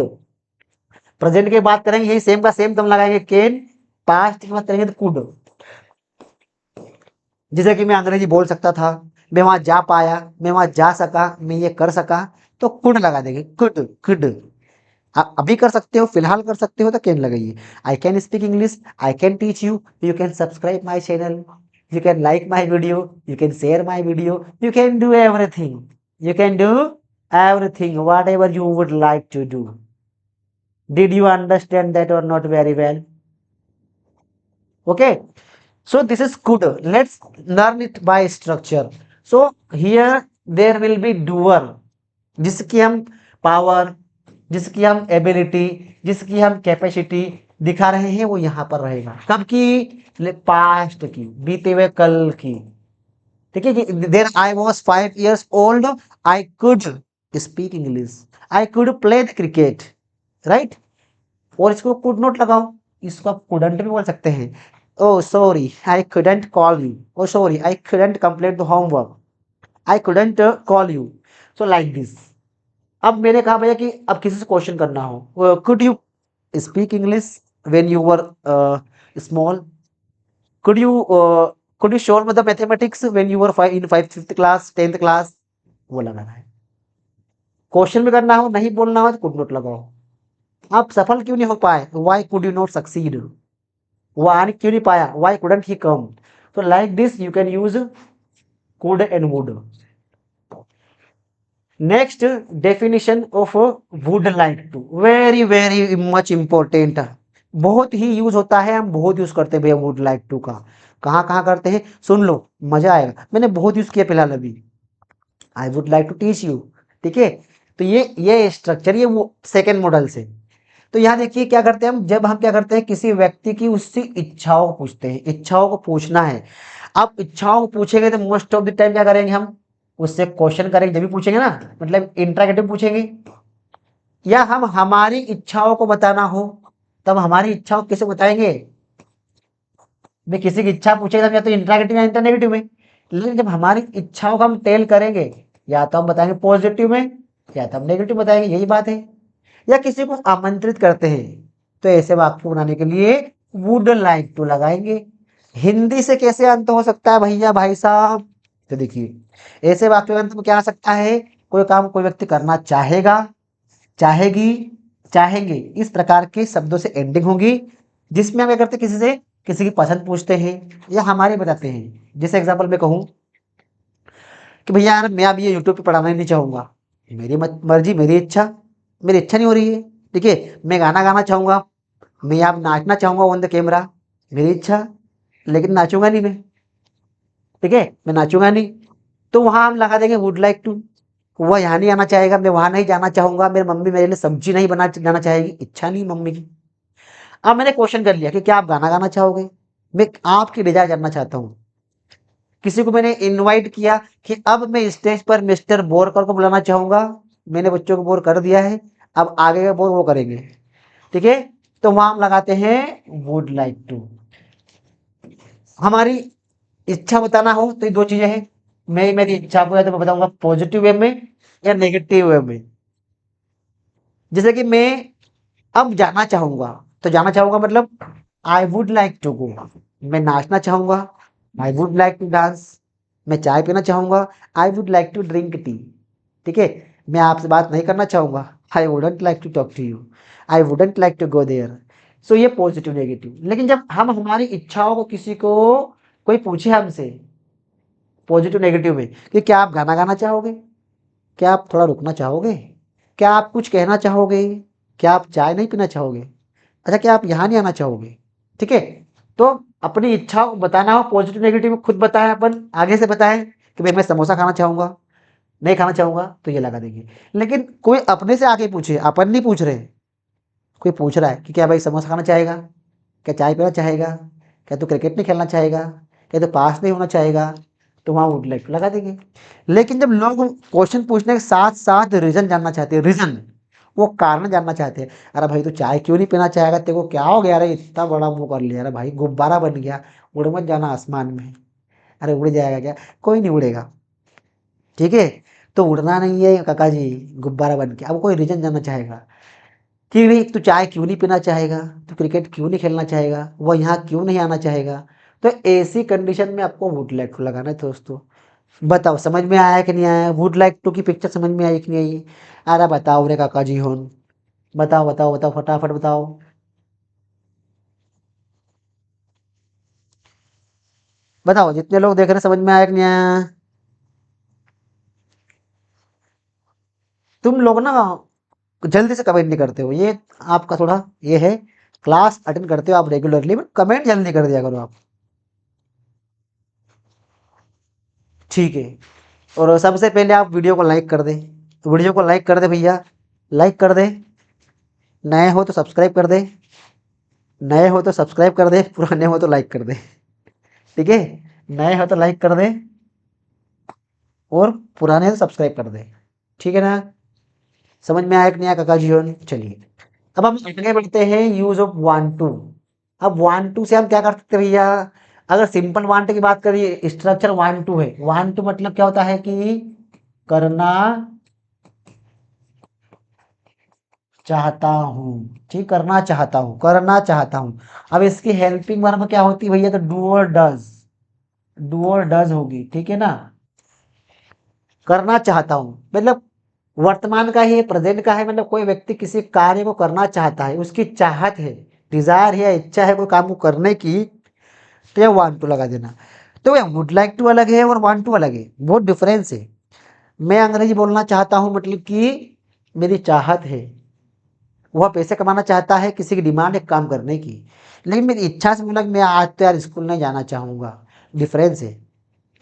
प्रेजेंट की बात करेंगे यही सेम का सेम तो हम लगाएंगे कैन, पास्ट की बात करेंगे तो कुड। जैसे कि मैं अंग्रेजी बोल सकता था, मैं वहां जा पाया, मैं वहां जा सका, मैं ये कर सका, तो कुड लगा देंगे, कुड कुड। अभी कर सकते हो, फिलहाल कर सकते हो तो कैन लगाइए। I can speak English, I can teach you, you can subscribe my channel, you can like my video, you can share my video, you can do everything, you can do everything whatever you would like to do. Did you understand that or not very well? Okay, so this is good. Let's learn it by structure. So here there will be doer, जिसकी हम पावर, जिसकी हम एबिलिटी, जिसकी हम कैपेसिटी दिखा रहे हैं, वो यहाँ पर रहेगा। कब की? पास्ट की, बीते हुए कल की। ठीक है, there I was 5 years old, I could speak English, I could play the cricket, right. और इसको कुड नॉट लगाओ, इसको आप कुडंट भी बोल सकते हैं। Oh sorry I couldn't call you, oh sorry I couldn't complete the homework, I couldn't call you, so like this. अब मैंने कहा भैया कि अब किसी से क्वेश्चन करना हो, could you speak English when you were small, could you could you show me the mathematics when you were in 5th class 10th class, वो लगाना है। क्वेश्चन भी करना हो, नहीं बोलना हो तो कुड नॉट लगाओ। आप सफल क्यों नहीं हो पाए, why could you not succeed, वो आने क्यों नहीं पाया, why couldn't he come, so like this you can use could and would। next definition of would like to, very very much important, बहुत ही यूज होता है, हम बहुत यूज करते हैं भैया वुड लाइक टू का। कहाँ कहाँ करते हैं सुन लो, मजा आएगा, मैंने बहुत यूज किया फिलहाल अभी। I would like to teach you, ठीक है। तो ये स्ट्रक्चर, ये वो सेकेंड मॉडल से। तो यहाँ देखिए क्या करते हैं हम, जब हम क्या करते हैं किसी व्यक्ति की उससे इच्छाओं को पूछते हैं, इच्छाओं को पूछना है। अब इच्छाओं को पूछेंगे तो मोस्ट ऑफ द टाइम क्या करेंगे हम, उससे क्वेश्चन करेंगे जब भी पूछेंगे ना, मतलब इंटरैक्टिव पूछेंगे। या हम हमारी इच्छाओं को बताना हो तब हमारी इच्छाओं कैसे बताएंगे, मैं किसी की इच्छा पूछेगा या तो इंटरैक्टिव या इंटरनेगेटिव में। लेकिन जब हमारी इच्छाओं को हम टेल करेंगे, या तो हम बताएंगे पॉजिटिव में या तो हम नेगेटिव बताएंगे, यही बात है। या किसी को आमंत्रित करते हैं तो ऐसे वाक्य बनाने के लिए वुड लाइक टू लगाएंगे। हिंदी से कैसे अंत हो सकता है भैया भाई साहब, तो देखिए ऐसे वाक्य का अंत में क्या आ सकता है, कोई काम कोई व्यक्ति करना चाहेगा, चाहेगी, चाहेंगे, इस प्रकार के शब्दों से एंडिंग होगी, जिसमें हम क्या करते हैं किसी से किसी की पसंद पूछते हैं या हमारे बताते हैं। जैसे एग्जांपल मैं कहूँ कि भैया यार मैं अब ये यूट्यूब पे पढ़ाना ही नहीं चाहूँगा, मेरी मर्जी, मेरी इच्छा, मेरी इच्छा नहीं हो रही है, ठीक है। मैं गाना गाना चाहूँगा, मैं अब नाचना चाहूँगा ऑन द कैमरा, मेरी इच्छा, लेकिन नाचूंगा नहीं मैं, ठीक है, मैं नाचूंगा नहीं। तो वहाँ हम लगा देंगे वुड लाइक टू। वह यहाँ नहीं आना चाहेगा, मैं वहाँ नहीं जाना चाहूँगा, मेरी मम्मी मेरे लिए सब्जी नहीं बनाना चाहेगी, इच्छा नहीं मम्मी की। अब मैंने क्वेश्चन कर लिया कि क्या आप गाना गाना चाहोगे, मैं आपकी डिजायर जानना चाहता हूँ। किसी को मैंने इनवाइट किया कि अब मैं स्टेज पर मिस्टर बोरकर को बुलाना चाहूँगा, मैंने बच्चों को बोर कर दिया है, अब आगे का बोर वो करेंगे, ठीक है। तो वहाँ हम लगाते हैं वुड लाइक टू। हमारी इच्छा बताना हो तो ये दो चीजें हैं, मैं मेरी इच्छा को या तो मैं बताऊंगा पॉजिटिव वे में या नेगेटिव वे में। जैसे कि मैं अब जाना चाहूंगा, तो जाना चाहूंगा मतलब I would like to go. मैं नाचना चाहूंगा, I would like to dance. मैं चाय पीना चाहूंगा, I would like to drink tea, ठीक है। मैं आपसे बात नहीं करना चाहूंगा, I wouldn't like to talk to you, I wouldn't like to go there. So ये पॉजिटिव नेगेटिव। लेकिन जब हम हमारी इच्छाओं को किसी को कोई पूछे हमसे पॉजिटिव नेगेटिव में कि क्या आप गाना गाना चाहोगे, क्या आप थोड़ा रुकना चाहोगे, क्या आप कुछ कहना चाहोगे, क्या आप चाय नहीं पीना चाहोगे, अच्छा क्या आप यहाँ नहीं आना चाहोगे, ठीक है। तो अपनी इच्छा बताना हो पॉजिटिव नेगेटिव में खुद बताएं, अपन आगे से बताएं कि भाई मैं समोसा खाना चाहूँगा, नहीं खाना चाहूँगा, तो ये लगा देंगे। लेकिन कोई अपने से आके पूछे, अपन नहीं पूछ रहे, कोई पूछ रहा है कि क्या भाई समोसा खाना चाहेगा, क्या चाय पीना चाहेगा, क्या तू क्रिकेट नहीं खेलना चाहेगा, क्या तो पास नहीं होना चाहेगा, तो वहाँ वुड लाइक लगा देंगे। लेकिन जब लोग क्वेश्चन पूछने के साथ साथ रीजन जानना चाहते हैं, रीजन वो कारण जानना चाहते हैं, अरे भाई तू चाय क्यों नहीं पीना चाहेगा, तेरे को क्या हो गया, अरे इतना बड़ा मुंह कर लिया, अरे भाई गुब्बारा बन गया, उड़ मत जाना आसमान में। अरे उड़ जाएगा क्या, कोई नहीं उड़ेगा, ठीक है। तो उड़ना नहीं है काका जी गुब्बारा बन के। अब कोई रीजन जानना चाहेगा कि भाई तू चाय क्यों नहीं पीना चाहेगा, तू क्रिकेट क्यों नहीं खेलना चाहेगा, वो यहाँ क्यों नहीं आना चाहेगा। तो ऐसी कंडीशन में आपको वुड लाइक टू लगाना है दोस्तों। बताओ समझ में आया कि नहीं आया, वुड लाइक टू की पिक्चर समझ में आई कि नहीं आई। अरे बताओ रे काका जी हो, बताओ बताओ बताओ फटाफट बताओ। बताओ जितने लोग देख रहे हैं समझ में आया कि नहीं आया। तुम लोग ना जल्दी से कमेंट नहीं करते हो, ये आपका थोड़ा ये है। क्लास अटेंड करते हो आप रेगुलरली, बट कमेंट जल्दी कर दिया करो आप, ठीक है। और सबसे पहले आप वीडियो को लाइक कर दें, वीडियो को लाइक कर दे भैया, लाइक कर दे। नए हो तो सब्सक्राइब कर दे, नए हो तो सब्सक्राइब कर दे, पुराने हो तो लाइक कर दे, ठीक है। नए हो तो लाइक कर दे और पुराने हो तो सब्सक्राइब कर दे, ठीक है ना। समझ में आया कि नहीं आया काका जी। चलिए अब हम आगे बढ़ते हैं, यूज ऑफ वांट टू। अब वांट टू से हम क्या कर सकते हैं भैया। अगर सिंपल वांट की बात करिए, स्ट्रक्चर वांट टू है। वांट टू मतलब क्या होता है कि करना चाहता हूँ, ठीक, करना चाहता हूँ, करना चाहता हूँ। अब इसकी हेल्पिंग वर्ब क्या होती है भैया, तो डू और डज, डू और डज होगी, ठीक है ना। करना चाहता हूँ मतलब वर्तमान का ही, प्रेजेंट का है, मतलब कोई व्यक्ति किसी कार्य को करना चाहता है, उसकी चाहत है, डिजायर है या इच्छा है कोई काम को करने की, तो यह वांट टू लगा देना। तो यह वुड लाइक टू अलग है और वांट टू अलग है, बहुत डिफरेंस है। मैं अंग्रेजी बोलना चाहता हूँ मतलब कि मेरी चाहत है, वह पैसे कमाना चाहता है, किसी की डिमांड है काम करने की। लेकिन मेरी इच्छा से बोला कि मैं आज तो यार स्कूल नहीं जाना चाहूँगा, डिफरेंस है,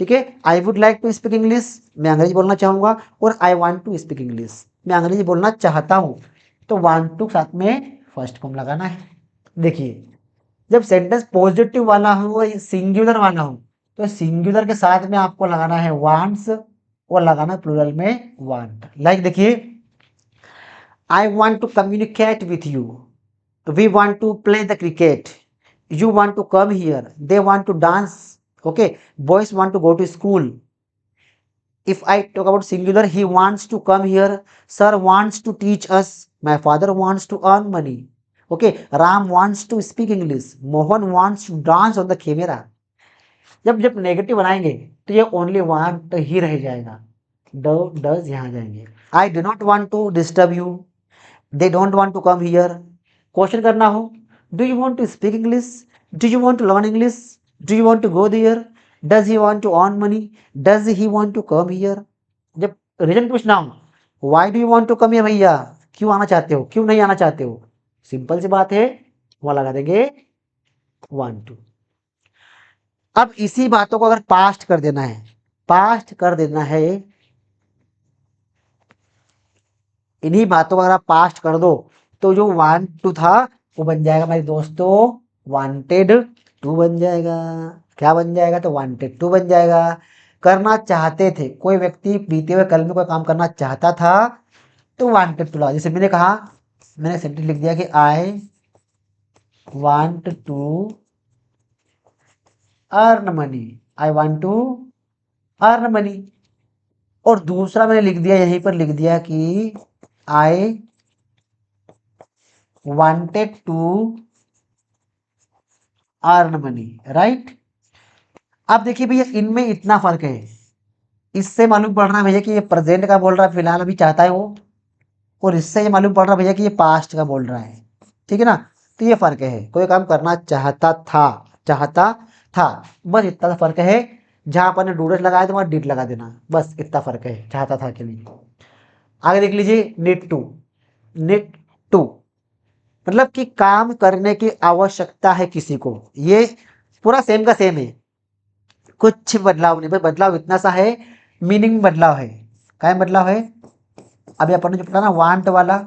ठीक है। I would like to speak English, मैं अंग्रेजी बोलना चाहूँगा, और I want to speak English, मैं अंग्रेजी बोलना चाहता हूँ। तो वांट टू साथ में फर्स्ट फॉर्म लगाना है। देखिए जब सेंटेंस पॉजिटिव वाला हो और सिंगुलर वाला हो, तो सिंगुलर के साथ में आपको लगाना है वांट्स और लगाना प्लूरल में वांट। लाइक देखिए, I want to communicate with you, we want to play the cricket, you want to come here, they want to dance, okay, boys want to go to school. If I talk about singular, he wants to come here, sir wants to teach us, my father wants to earn money, okay, Ram wants to speak English, Mohan wants to dance on the camera. जब जब नेगेटिव बनाएंगे तो ये ओनली वांट ही रह जाएगा, डज यहाँ जाएंगे। I do not want to disturb you, they don't want to come here। Question करना हो, do you want to speak English, do you want to learn English, do you want to go there, does he want to earn money, does he want to come here। जब रीजन पूछना हो, why do you want to come here भैया, क्यों आना चाहते हो, क्यों नहीं आना चाहते हो, सिंपल सी बात है, वहां लगा देंगे want to। अब इसी बातों को अगर पास्ट कर देना है, पास्ट कर देना है, इन्हीं बातों को अगर आप पास्ट कर दो, तो जो वांट टू था वो बन जाएगा मेरे दोस्तों वांटेड टू बन जाएगा। क्या बन जाएगा, तो वांटेड टू बन जाएगा। करना चाहते थे, कोई व्यक्ति बीते हुए कल में कोई काम करना चाहता था, तो वांटेड टू लगा। जैसे मैंने कहा, मैंने सेंटेंस लिख दिया कि I want to earn money, I want to earn money. और दूसरा मैंने लिख दिया, यहीं पर लिख दिया कि आई wanted to earn money, right. अब देखिए भैया इनमें इतना फर्क है, इससे मालूम पड़ रहा है भैया कि ये प्रेजेंट का बोल रहा है, फिलहाल अभी चाहता है वो, और इससे ये मालूम पड़ रहा है भैया कि ये पास्ट का बोल रहा है, ठीक है ना। तो ये फर्क है, कोई काम करना चाहता था, चाहता था, बस इतना सा फर्क है। जहां अपन ने डूडस लगाया तो वहां डिड लगा देना, बस इतना फर्क है चाहता था के लिए। आगे देख लीजिए, नीड टू, नीड टू मतलब कि काम करने की आवश्यकता है किसी को, ये पूरा सेम का सेम है, कुछ बदलाव नहीं। भाई बदलाव इतना सा है, मीनिंग में बदलाव है। क्या में बदलाव है, अभी अपन ने जो पढ़ा ना वांट वाला,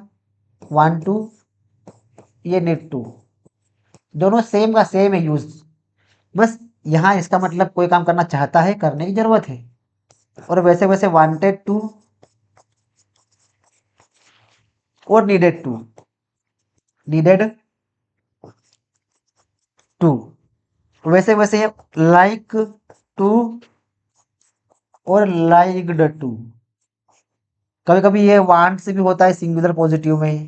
वांट टू, ये नीड टू, दोनों सेम का सेम है यूज। बस यहाँ इसका मतलब कोई काम करना चाहता है, करने की जरूरत है, और वैसे वैसे वांटेड टू और नीडेड टू, नीडेड टू, वैसे वैसे लाइक टू और लाइक्ड टू। कभी कभी ये वांट से भी होता है सिंगुलर पॉजिटिव में,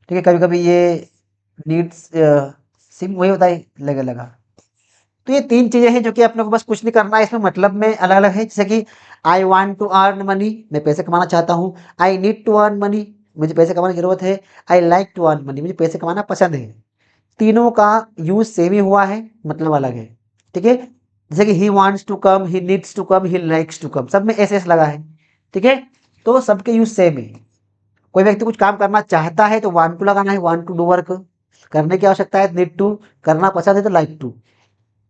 ठीक है। कभी कभी ये नीड्स सिम वही होता है लगा लगा। तो ये तीन चीजें हैं जो कि अपने को बस कुछ नहीं करना है, इसमें मतलब में अलग अलग है। जैसे कि I want to earn money, मैं पैसे कमाना चाहता हूँ। I need to earn money, मुझे पैसे कमाने की जरूरत है। I like to earn money, मुझे पैसे कमाना पसंद है। तीनों का यूज सेम ही हुआ है, मतलब अलग है, ठीक है। जैसे कि he wants to come, he needs to come, he likes to come, सब में एस एस लगा है, ठीक है। तो सबके यूज सेम है। कोई व्यक्ति कुछ काम करना चाहता है तो वांट टू लगाना है, वांट टू डू वर्क, करने की आवश्यकता है नीड टू, करना पसंद है तो लाइक टू।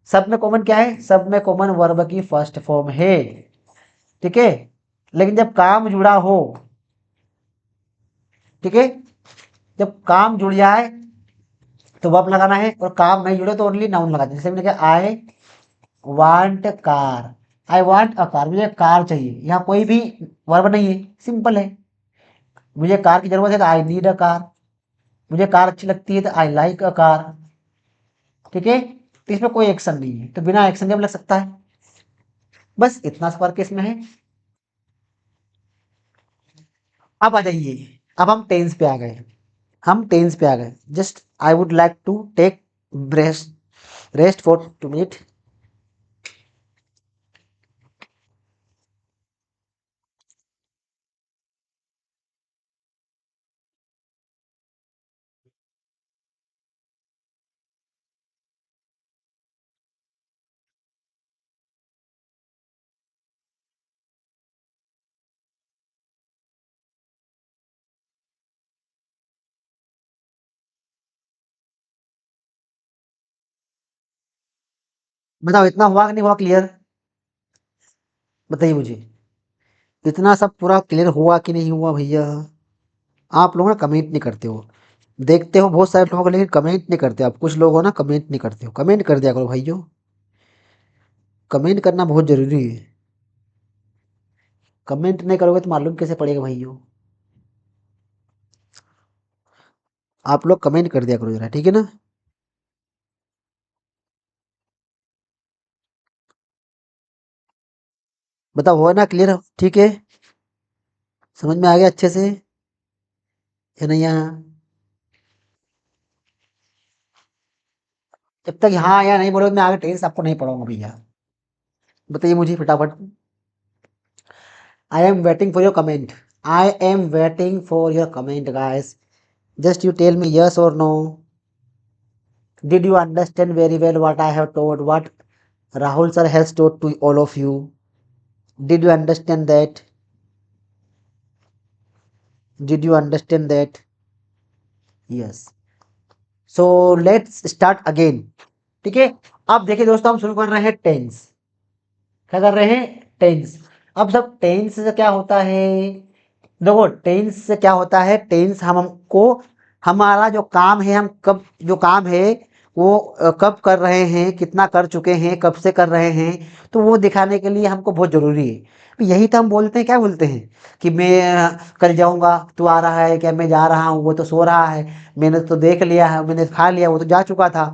सब में कॉमन क्या है, सब में कॉमन वर्ब की फर्स्ट फॉर्म है, ठीक है। लेकिन जब काम जुड़ा हो, ठीक है, जब काम जुड़ जाए तो वर्ब लगाना है, और काम नहीं जुड़े तो ओनली नाउन लगाना है। जैसे मैंने कहा I want car, I want a car, मुझे कार चाहिए। यहाँ कोई भी वर्ब नहीं है, सिंपल है। मुझे कार की जरूरत है तो आई नीड अ कार, मुझे कार अच्छी लगती है तो आई लाइक अ कार, ठीक है। तो इसमें कोई एक्शन नहीं है, तो बिना एक्शन के भी लग सकता है। बस इतना सा फर्क इसमें है। अब आ जाइए, अब हम टेंस पे आ गए, हम टेंस पे आ गए। Just I would like to take rest for 2 minute. बताओ इतना हुआ कि नहीं हुआ क्लियर, बताइए मुझे। इतना सब पूरा क्लियर हुआ कि नहीं हुआ भैया? आप लोग ना कमेंट नहीं करते हो, देखते हो बहुत सारे लोगों को, लेकिन कमेंट नहीं करते। आप कुछ लोग हो ना कमेंट नहीं करते हो, कमेंट कर दिया करो भाइयों, कमेंट करना बहुत जरूरी है। कमेंट नहीं करोगे तो मालूम कैसे पड़ेगा भाइयों? आप लोग कमेंट कर दिया करो जरा, ठीक है ना। बताओ हो ना क्लियर, ठीक है, समझ में आ गया अच्छे से या नहीं? यहाँ जब तक हाँ या नहीं बोलोगे मैं आगे टेंस आपको नहीं पढ़ाऊंगा भैया। बताइए मुझे फटाफट। I am waiting for your comment, I am waiting for your comment guys. Just you tell me yes और no. Did you understand very well what I have told, what Rahul sir has taught to all of you? Did you understand that? Did you understand that? Yes. So let's start again. ठीक है। अब देखिए दोस्तों, हम शुरू कर रहे हैं टेंस। क्या कर रहे हैं? टेंस। अब सब टेंस से क्या होता है, देखो टेंस से क्या होता है, टेंस हमको हमारा जो काम है, हम कब जो काम है वो कब कर रहे हैं, कितना कर चुके हैं, कब से कर रहे हैं, तो वो दिखाने के लिए हमको बहुत जरूरी है। तो यही तो हम बोलते हैं, क्या बोलते हैं कि मैं कल जाऊंगा, तू आ रहा है क्या? मैं जा रहा हूँ, वो तो सो रहा है। मैंने तो देख लिया है, मैंने खा लिया, वो तो जा चुका था।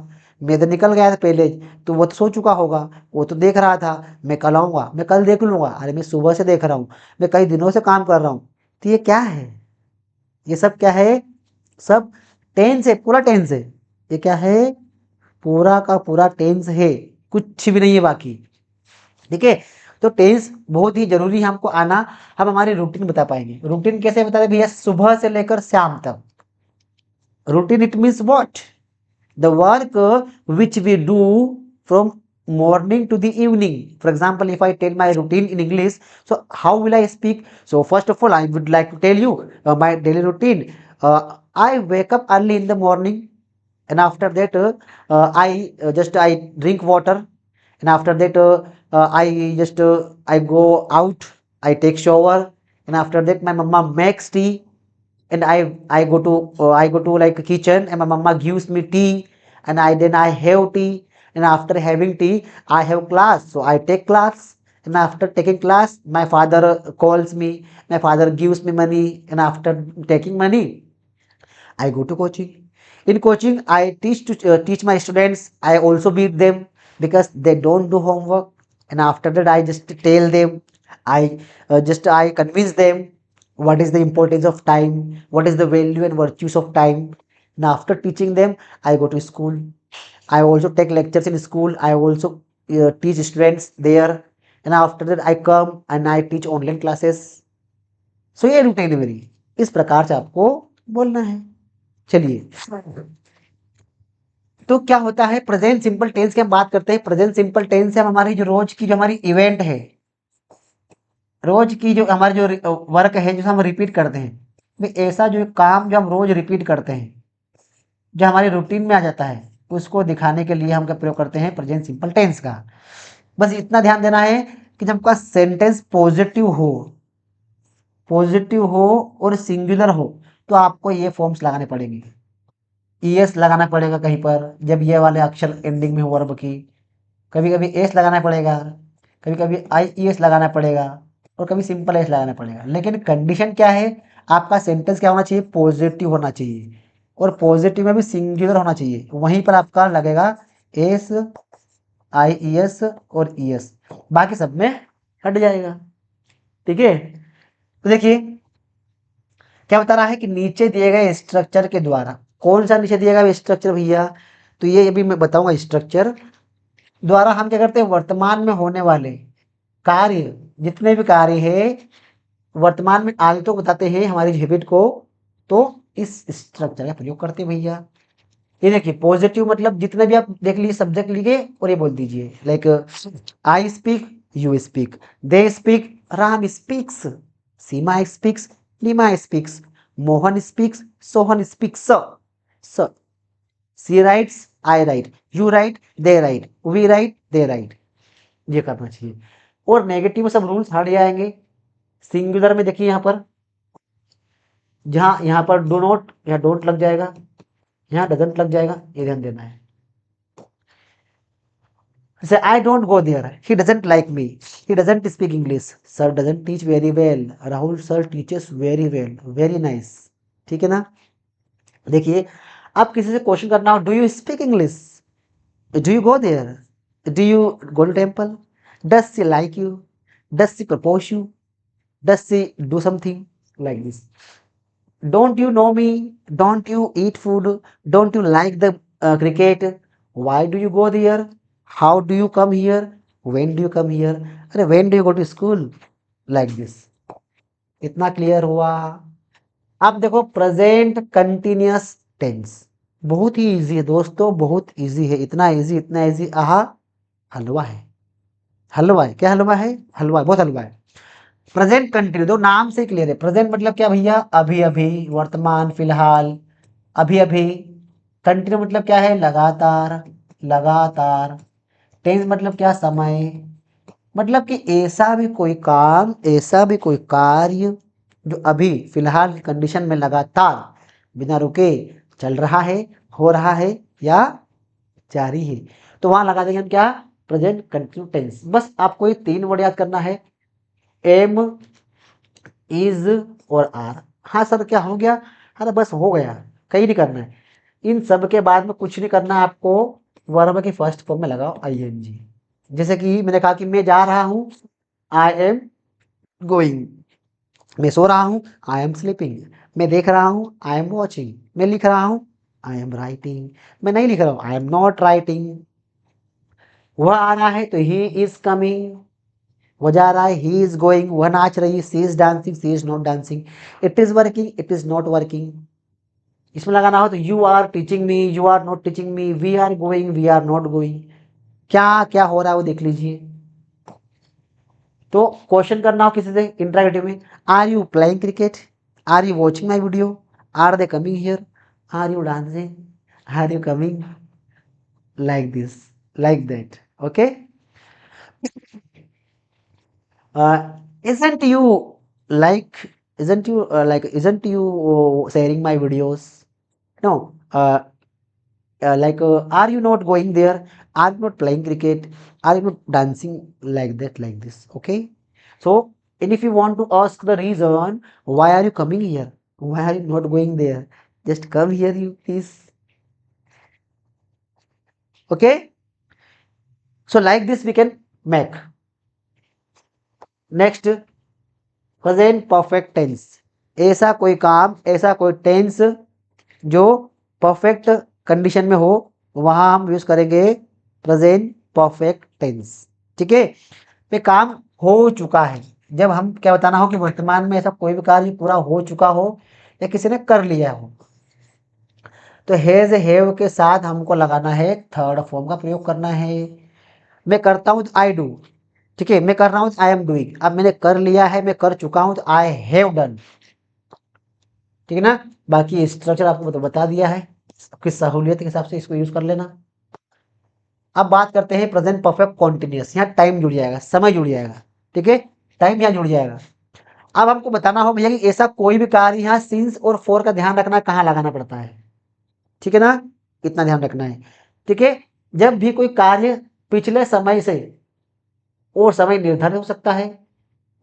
मैं तो निकल गया था पहले, तो वो तो सो चुका होगा, वो तो देख रहा था। मैं कल आऊंगा, मैं कल देख लूंगा, अरे मैं सुबह से देख रहा हूँ, मैं कई दिनों से काम कर रहा हूँ। तो ये क्या है? ये सब क्या है? सब टेंस है, पूरा टेंस है। ये क्या है? पूरा का पूरा टेंस है, कुछ भी नहीं है बाकी, ठीक है। तो टेंस बहुत ही जरूरी है हमको आना। हम हमारी रूटीन बता पाएंगे। रूटीन कैसे बता रहे भैया? सुबह से लेकर शाम तक। Routine it means what? the work which we do from morning to the evening. For example, if I tell my routine in English, so how will I speak? So first of all I would like to tell you my daily routine. I wake up early in the morning, and after that I drink water, and after that I go out, I take shower, and after that my mama makes tea, and I go to like kitchen, and my mama gives me tea, and I have tea, and after having tea I have class, so I take class, and after taking class my father calls me, my father gives me money, and after taking money I go to coaching. In coaching I teach my students, I also beat them, because they don't do homework, and after that I just tell them, I convince them what is the importance of time, what is the value and virtues of time. And after teaching them, I go to school. I also take lectures in school. I also teach students there, and after that I come and I teach online classes. सो ये रूटीन है मेरी, इस प्रकार से आपको बोलना है। चलिए, तो क्या होता है प्रेजेंट सिंपल टेंस की हम बात करते हैं। प्रेजेंट सिंपल टेंस से हम हमारी जो रोज की जो हमारी इवेंट है, रोज की जो हमारी जो वर्क है, जो हम रिपीट करते हैं, भी ऐसा जो काम जो हम रोज रिपीट करते हैं, जो हमारे रूटीन में आ जाता है, उसको दिखाने के लिए हम क्या प्रयोग करते हैं, प्रेजेंट सिंपल टेंस का। बस इतना ध्यान देना है कि जब आपका सेंटेंस पॉजिटिव हो और सिंगुलर हो, तो आपको ये फॉर्म्स लगाने पड़ेंगे। ईएस लगाना पड़ेगा कहीं पर, जब ये वाले अक्षर एंडिंग में हो वर्ब की। कभी कभी एस लगाना पड़ेगा, कभी कभी IES लगाना पड़ेगा, और कभी सिंपल एस लगाना पड़ेगा। लेकिन कंडीशन क्या है, आपका सेंटेंस क्या होना चाहिए, पॉजिटिव होना चाहिए, और पॉजिटिव में भी सिंगुलर होना चाहिए। वहीं पर आपका लगेगा एस, IES और ES, बाकी सब में हट जाएगा। ठीक है, तो देखिए क्या बता रहा है कि नीचे दिए गए स्ट्रक्चर के द्वारा, कौन सा नीचे दिया गया स्ट्रक्चर भैया, तो ये अभी मैं बताऊंगा। स्ट्रक्चर द्वारा हम क्या करते हैं, वर्तमान में होने वाले कार्य, जितने भी कार्य है वर्तमान में आगे तो बताते हैं हमारी हैबिट को, तो इस स्ट्रक्चर का प्रयोग करते हैं भैया। ये देखिए पॉजिटिव मतलब जितने भी आप देख लीजिए सब्जेक्ट लिखे और ये बोल दीजिए, like I speak, you speak, they speak, Ram speaks, Seema speaks, Neema speaks, Mohan speaks, Sohan speaks, स she writes, I write, you write, they write, we write, they write, ये करना चाहिए। और नेगेटिव में सब रूल्स हट जाएंगे। सिंगुलर में देखिए यहाँ पर, जहाँ यहाँ पर डू नॉट, यहाँ डोंट लग जाएगा, यहाँ डजंट लग जाएगा, ये ध्यान देना है। Say, I don't go there. He doesn't like me. He doesn't speak English. Sir doesn't teach very well. Rahul sir teaches very well. Very nice. ठीक है ना। देखिए, आप किसी से क्वेश्चन करना हो, do you speak English, do you go there, do you go to temple, does she like you, does she propose you, does she do something like this, don't you know me, don't you eat food, don't you like the cricket, why do you go there, how do you come here, when do you come here, अरे when do you go to school, like this. इतना क्लियर हुआ। अब देखो प्रेजेंट कंटिन्यूअस टेंस, बहुत ही इजी है दोस्तों, बहुत इजी है, इतना इजी आहा हलवा है, हलवा है, क्या हलवा है, हलवा है, बहुत हलवा है। प्रेजेंट कंटिन्यू, दो नाम से क्लियर है। प्रेजेंट मतलब क्या भैया, अभी अभी, वर्तमान, फिलहाल, अभी अभी। कंटिन्यू मतलब क्या है, लगातार, लगातार। टेंस मतलब क्या, समय, मतलब कि ऐसा भी कोई काम, ऐसा भी कोई कार्य जो अभी फिलहाल की कंडीशन में लगातार बिना रुके चल रहा है, हो रहा है या जारी है, तो वहां लगा देंगे हम क्या, प्रेजेंट कंटिन्यू टेंस। बस आपको ये 3 वर्ड याद करना है, एम, इज और आर। हाँ सर क्या हो गया, अरे बस हो गया, कहीं नहीं करना है। इन सब के बाद में कुछ नहीं करना है आपको, वर्ब की फर्स्ट फॉर्म में लगाओ ING। जैसे कि मैंने कहा कि मैं जा रहा हूँ, आई एम गोइंग, मैं सो रहा हूँ, आई एम स्लीपिंग, मैं देख रहा हूँ, आई एम वॉचिंग, मैं लिख रहा हूँ, आई एम राइटिंग, मैं नहीं लिख रहा हूँ, आई एम नॉट राइटिंग। वह आ रहा है तो ही इज कमिंग, वो जा रहा है, ही इज गोइंग, वह नाच रही है, she is dancing, she is not dancing, it is working, it is not working. इसमें लगाना हो तो you are teaching me, you are not teaching me, we are going, we are not going. क्या क्या हो रहा है वो देख लीजिए। तो क्वेश्चन करना हो किसी से इंटरैक्टिव में, are you playing cricket, are you watching my video, are they coming here, are you dancing, are you coming, like this, like that, okay. Isn't you isn't you sharing my videos? No. Are you not going there? Are you not playing cricket? Are you not dancing like that, like this? Okay. So, and if you want to ask the reason, why are you coming here? Why are you not going there? Just come here, you please. Okay. So like this we can make. Next, present perfect tense, ऐसा कोई काम, ऐसा कोई टेंस जो परफेक्ट कंडीशन में हो, वहां हम यूज करेंगे प्रेजेंट परफेक्ट टेंस। ठीक है, ये काम हो चुका है, जब हम क्या बताना हो कि वर्तमान में ऐसा कोई भी कार्य पूरा हो चुका हो या किसी ने कर लिया हो, तो हैज हैव के साथ हमको लगाना है थर्ड फॉर्म का प्रयोग करना है। मैं करता हूँ तो आई डू, ठीक है, मैं कर रहा हूँ तो आई एम डूइंग। अब मैंने कर लिया है, मैं कर चुका हूँ तो आई हैव डन। ठीक है ना, बाकी स्ट्रक्चर आपको तो बता दिया है, आपकी सहूलियत के हिसाब से इसको यूज कर लेना। अब बात करते हैं प्रेजेंट परफेक्ट कॉन्टिन्यूस, यहाँ टाइम जुड़ जाएगा, समय जुड़ जाएगा। ठीक है, टाइम यहाँ जुड़ जाएगा। अब हमको बताना हो भैया कि ऐसा कोई भी कार्य, यहाँ सिंस और फॉर का ध्यान रखना, कहाँ लगाना पड़ता है। ठीक है ना, इतना ध्यान रखना है। ठीक है, जब भी कोई कार्य पिछले समय से और समय निर्धारित हो सकता है,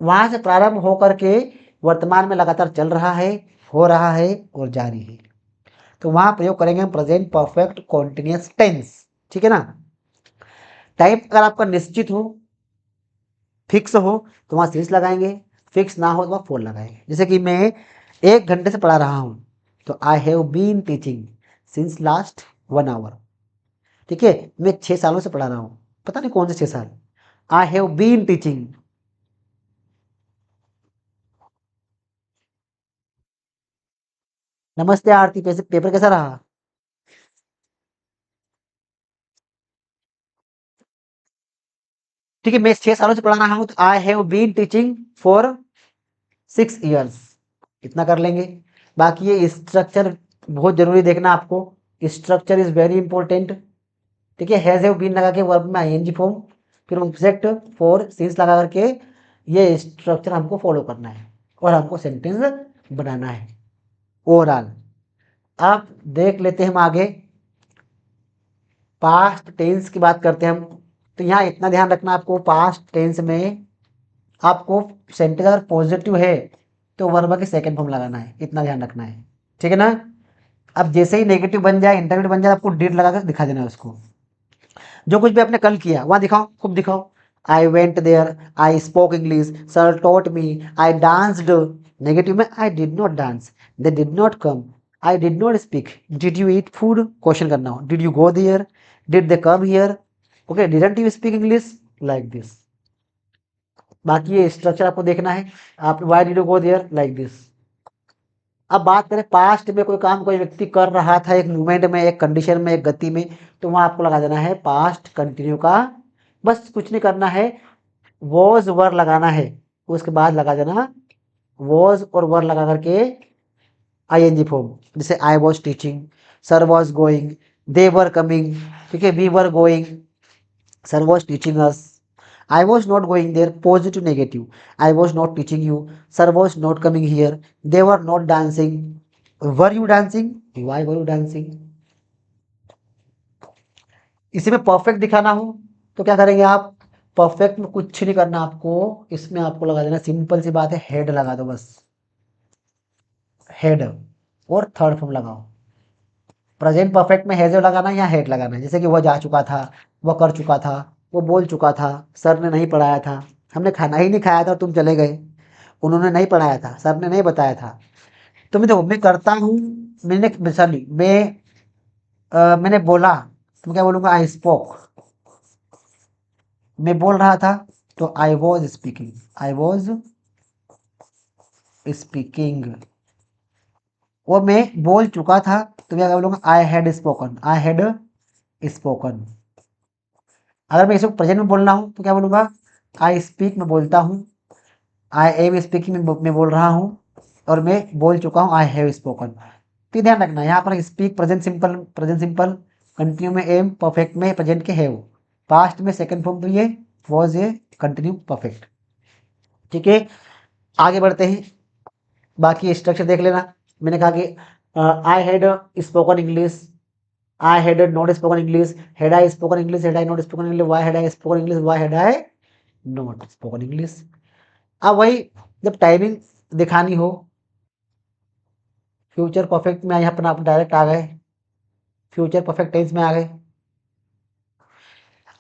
वहां से प्रारंभ होकर के वर्तमान में लगातार चल रहा है, हो रहा है और जारी है, तो वहां प्रयोग करेंगे हम प्रेजेंट परफेक्ट कॉन्टिन्यूअस टेंस। ठीक है ना, टाइम अगर आपका निश्चित हो, फिक्स हो, तो वहां सिंस लगाएंगे, फिक्स ना हो तो वहां फॉर लगाएंगे। जैसे कि मैं 1 घंटे से पढ़ा रहा हूं, तो I have been teaching since last 1 hour. ठीक है, मैं 6 सालों से पढ़ा रहा हूं, पता नहीं कौन से 6 साल, आई हैव बीन टीचिंग। नमस्ते आरती, पेपर कैसा रहा? ठीक है, मैं 6 सालों से पढ़ा रहा हूं, तो I have been teaching for 6 years, इतना कर लेंगे। बाकी ये स्ट्रक्चर बहुत जरूरी देखना आपको, स्ट्रक्चर इज वेरी इंपॉर्टेंट। ठीक है, हैज हैव बीन लगा के वर्ब में आईएनजी फॉर्म, फिर ऑब्जेक्ट फॉर सिंस लगा करके ये स्ट्रक्चर हमको फॉलो करना है और हमको सेंटेंस बनाना है ओवरऑल। अब देख लेते हैं हम आगे, पास्ट टेंस की बात करते हैं हम। तो यहाँ इतना ध्यान रखना आपको, पास्ट टेंस में आपको सेंटेंस अगर पॉजिटिव है तो वर्ब के सेकंड फॉर्म लगाना है, इतना ध्यान रखना है। ठीक है ना, अब जैसे ही नेगेटिव बन जाए, इंटरनेट बन जाए, आपको डिड लगा कर दिखा देना है उसको। जो कुछ भी आपने कल किया वहां दिखाओ, खूब दिखाओ। I went there, I spoke English, sir taught me, I danced. Negative में I did not dance, they did not come, I did not speak, did you eat food, question करना हो, did you go there, did they come here, okay, didn't you speak English, like this. बाकी ये स्ट्रक्चर आपको देखना है, आप why did you go there, like this. अब बात करें पास्ट में, कोई काम कोई व्यक्ति कर रहा था, एक मूवमेंट में, एक कंडीशन में, एक गति में, तो वहां आपको लगा देना है पास्ट कंटिन्यू का, बस कुछ नहीं करना है, वॉज वर लगाना है, उसके बाद लगा देना वॉज और वर लगा करके आईएनजी फॉर्म। जैसे I was teaching, sir was going, they were coming, ठीक है, we were going, sir was teaching us, I was not going there, positive negative, I was not teaching you, sir was not coming here, they were not dancing, were you dancing, why were you dancing। इसी में परफेक्ट दिखाना हो तो क्या करेंगे आप, परफेक्ट में कुछ नहीं करना आपको, इसमें आपको लगा देना, सिंपल सी बात है, हेड लगा दो बस, हेड और थर्ड फॉर्म लगाओ। प्रेजेंट परफेक्ट में हैज लगाना है या हेड लगाना है, जैसे कि वह जा चुका था, वह कर चुका था, वो बोल चुका था, सर ने नहीं पढ़ाया था, हमने खाना ही नहीं खाया था, तुम चले गए, उन्होंने नहीं पढ़ाया था, सर ने नहीं बताया था। तो मैं देखो, मैं करता हूँ, मैंने सॉरी मैंने बोला, तो क्या बोलूँगा, आई स्पोक, मैं बोल रहा था, तो I was speaking, I was speaking. वो मैं बोल चुका था, तो क्या बोलूँगा, I had spoken, I had spoken. अगर मैं इसको प्रेजेंट में बोलना हूँ तो क्या बोलूँगा, आई स्पीक, मैं बोलता हूँ, आई एम स्पीकिंग, मैं बोल रहा हूँ, और मैं बोल चुका हूँ, आई हैव स्पोकन। तो ध्यान रखना, यहाँ पर स्पीक प्रेजेंट सिंपल, कंटिन्यू में एम, परफेक्ट में प्रेजेंट के हैव, पास्ट में सेकंड फॉर्म तो ये वॉज, ये कंटिन्यू परफेक्ट। ठीक है, आगे बढ़ते हैं, बाकी स्ट्रक्चर देख लेना। मैंने कहा कि I had spoken English, I had not spoken English, had I spoken English, had I not spoken English, why had I spoken English, why had I not spoken English। अब वही, जब टाइमिंग दिखानी हो, फ्यूचर परफेक्ट में यहाँ पर आप डायरेक्ट आ गए, फ्यूचर परफेक्ट टेंस में आ गए।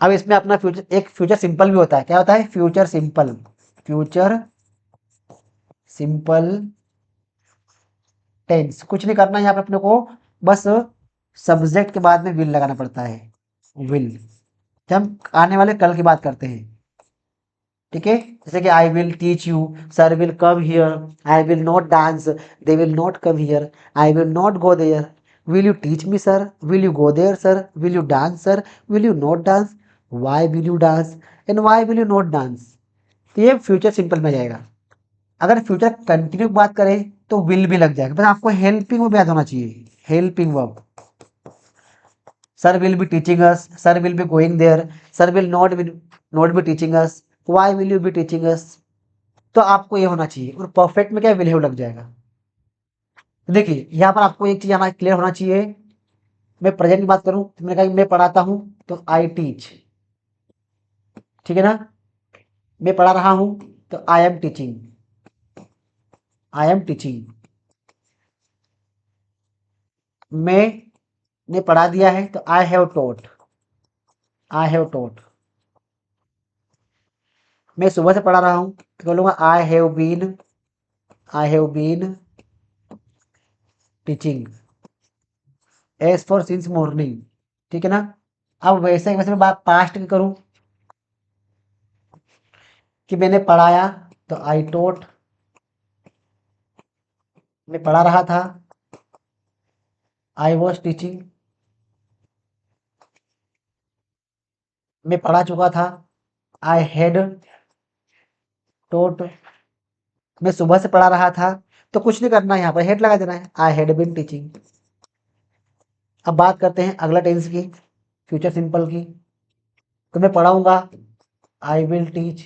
अब इसमें अपना फ्यूचर, एक फ्यूचर सिंपल भी होता है। क्या होता है? Future simple. Future simple tense. कुछ नहीं करना यहाँ पे अपने को, बस सब्जेक्ट के बाद में विल लगाना पड़ता है। विल, जब हम आने वाले कल की बात करते हैं, ठीक है। जैसे कि I will teach you, sir will come here, I will not dance, they will not come here, I will not go there, will you teach me sir, will you go there sir, will you dance sir, will you not dance, why will you dance and why will you not dance. तो ये फ्यूचर सिंपल में जाएगा। अगर फ्यूचर कंटिन्यू की बात करें तो विल भी लग जाएगा, बस आपको हेल्पिंग वर्ब याद होना चाहिए। Helping verb, sir will be teaching us, sir will be going there, sir will not be teaching us, why will you be teaching us. तो आपको ये होना चाहिए। और परफेक्ट में क्या, विल हैव लग जाएगा। तो देखिए यहाँ पर आपको एक चीज आना क्लियर होना चाहिए। मैं प्रेजेंट की बात करूं तो मैंने कहा कि मैं पढ़ाता हूं, तो आई टीच, ठीक है ना। मैं पढ़ा रहा हूं तो I am teaching, I am teaching. मैंने पढ़ा दिया है तो I have taught, I have taught. मैं सुबह से पढ़ा रहा हूं तो बोलूंगा I have been, I have been teaching as for since morning, ठीक है ना। अब वैसे मैं बात पास्ट की करूं कि मैंने पढ़ाया तो आई टॉट, मैं पढ़ा रहा था, आई वॉज टीचिंग, मैं पढ़ा चुका था, आई हैड टॉट, मैं सुबह से पढ़ा रहा था। तो कुछ नहीं करना है, यहाँ पर हेड लगा देना है, आई हैड बीन टीचिंग। अब बात करते हैं अगला टेंस की, फ्यूचर सिंपल की। तो मैं पढ़ाऊंगा, आई विल टीच,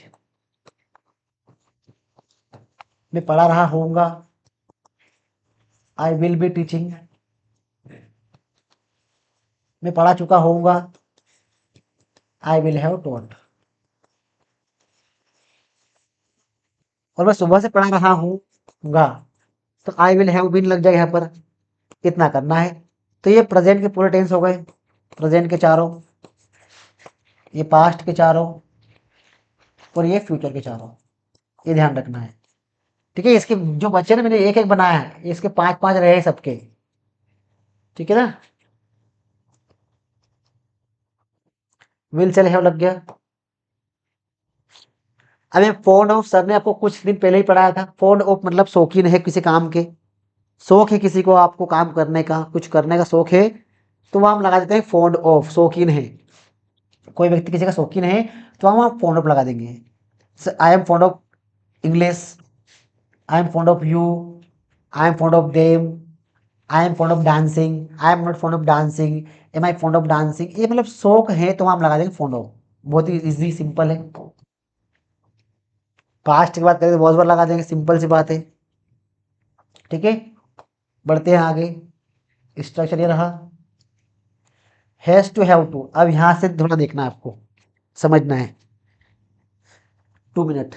मैं पढ़ा रहा होऊंगा, आई विल बी टीचिंग, मैं पढ़ा चुका होऊंगा, आई विल हैव टॉट। और मैं सुबह से पढ़ा रहा हूँगा तो आई विल हैव बीन लग जाएगा यहाँ पर। इतना करना है। तो ये प्रेजेंट के पूरे टेंस हो गए, प्रेजेंट के चारों, ये पास्ट के चारों, और ये फ्यूचर के चारों। ये ध्यान रखना है, ठीक है। इसके जो बच्चे ने मैंने एक एक बनाया है, इसके पांच पांच रहे सबके, ठीक है ना। विल चल हैव लग गया। अब ये फोन ऑफ, सर ने आपको कुछ दिन पहले ही पढ़ाया था। फोन ऑफ मतलब शौकीन है किसी काम के, शौक है किसी को, आपको काम करने का, कुछ करने का शौक है, तो वहां हम लगा देते हैं फोन ऑफ, शौकीन है। कोई व्यक्ति किसी का शौकीन है तो हम फोन ऑफ लगा देंगे। I am fond of English, I am fond of you, I am fond of them, I am fond of dancing, I am not fond of dancing, am I fond of dancing. ये मतलब शौक है तो हम लगा देंगे फॉन्ड ऑफ। बहुत ही इजी सिंपल है। पास्ट की बात करें तो बहुत बार लगा देंगे, सिंपल सी बात है, ठीक है। बढ़ते हैं आगे, स्ट्रक्चर ये रहा, हैज टू हैव टू। अब यहां से थोड़ा देखना है आपको, समझना है। 2 मिनट।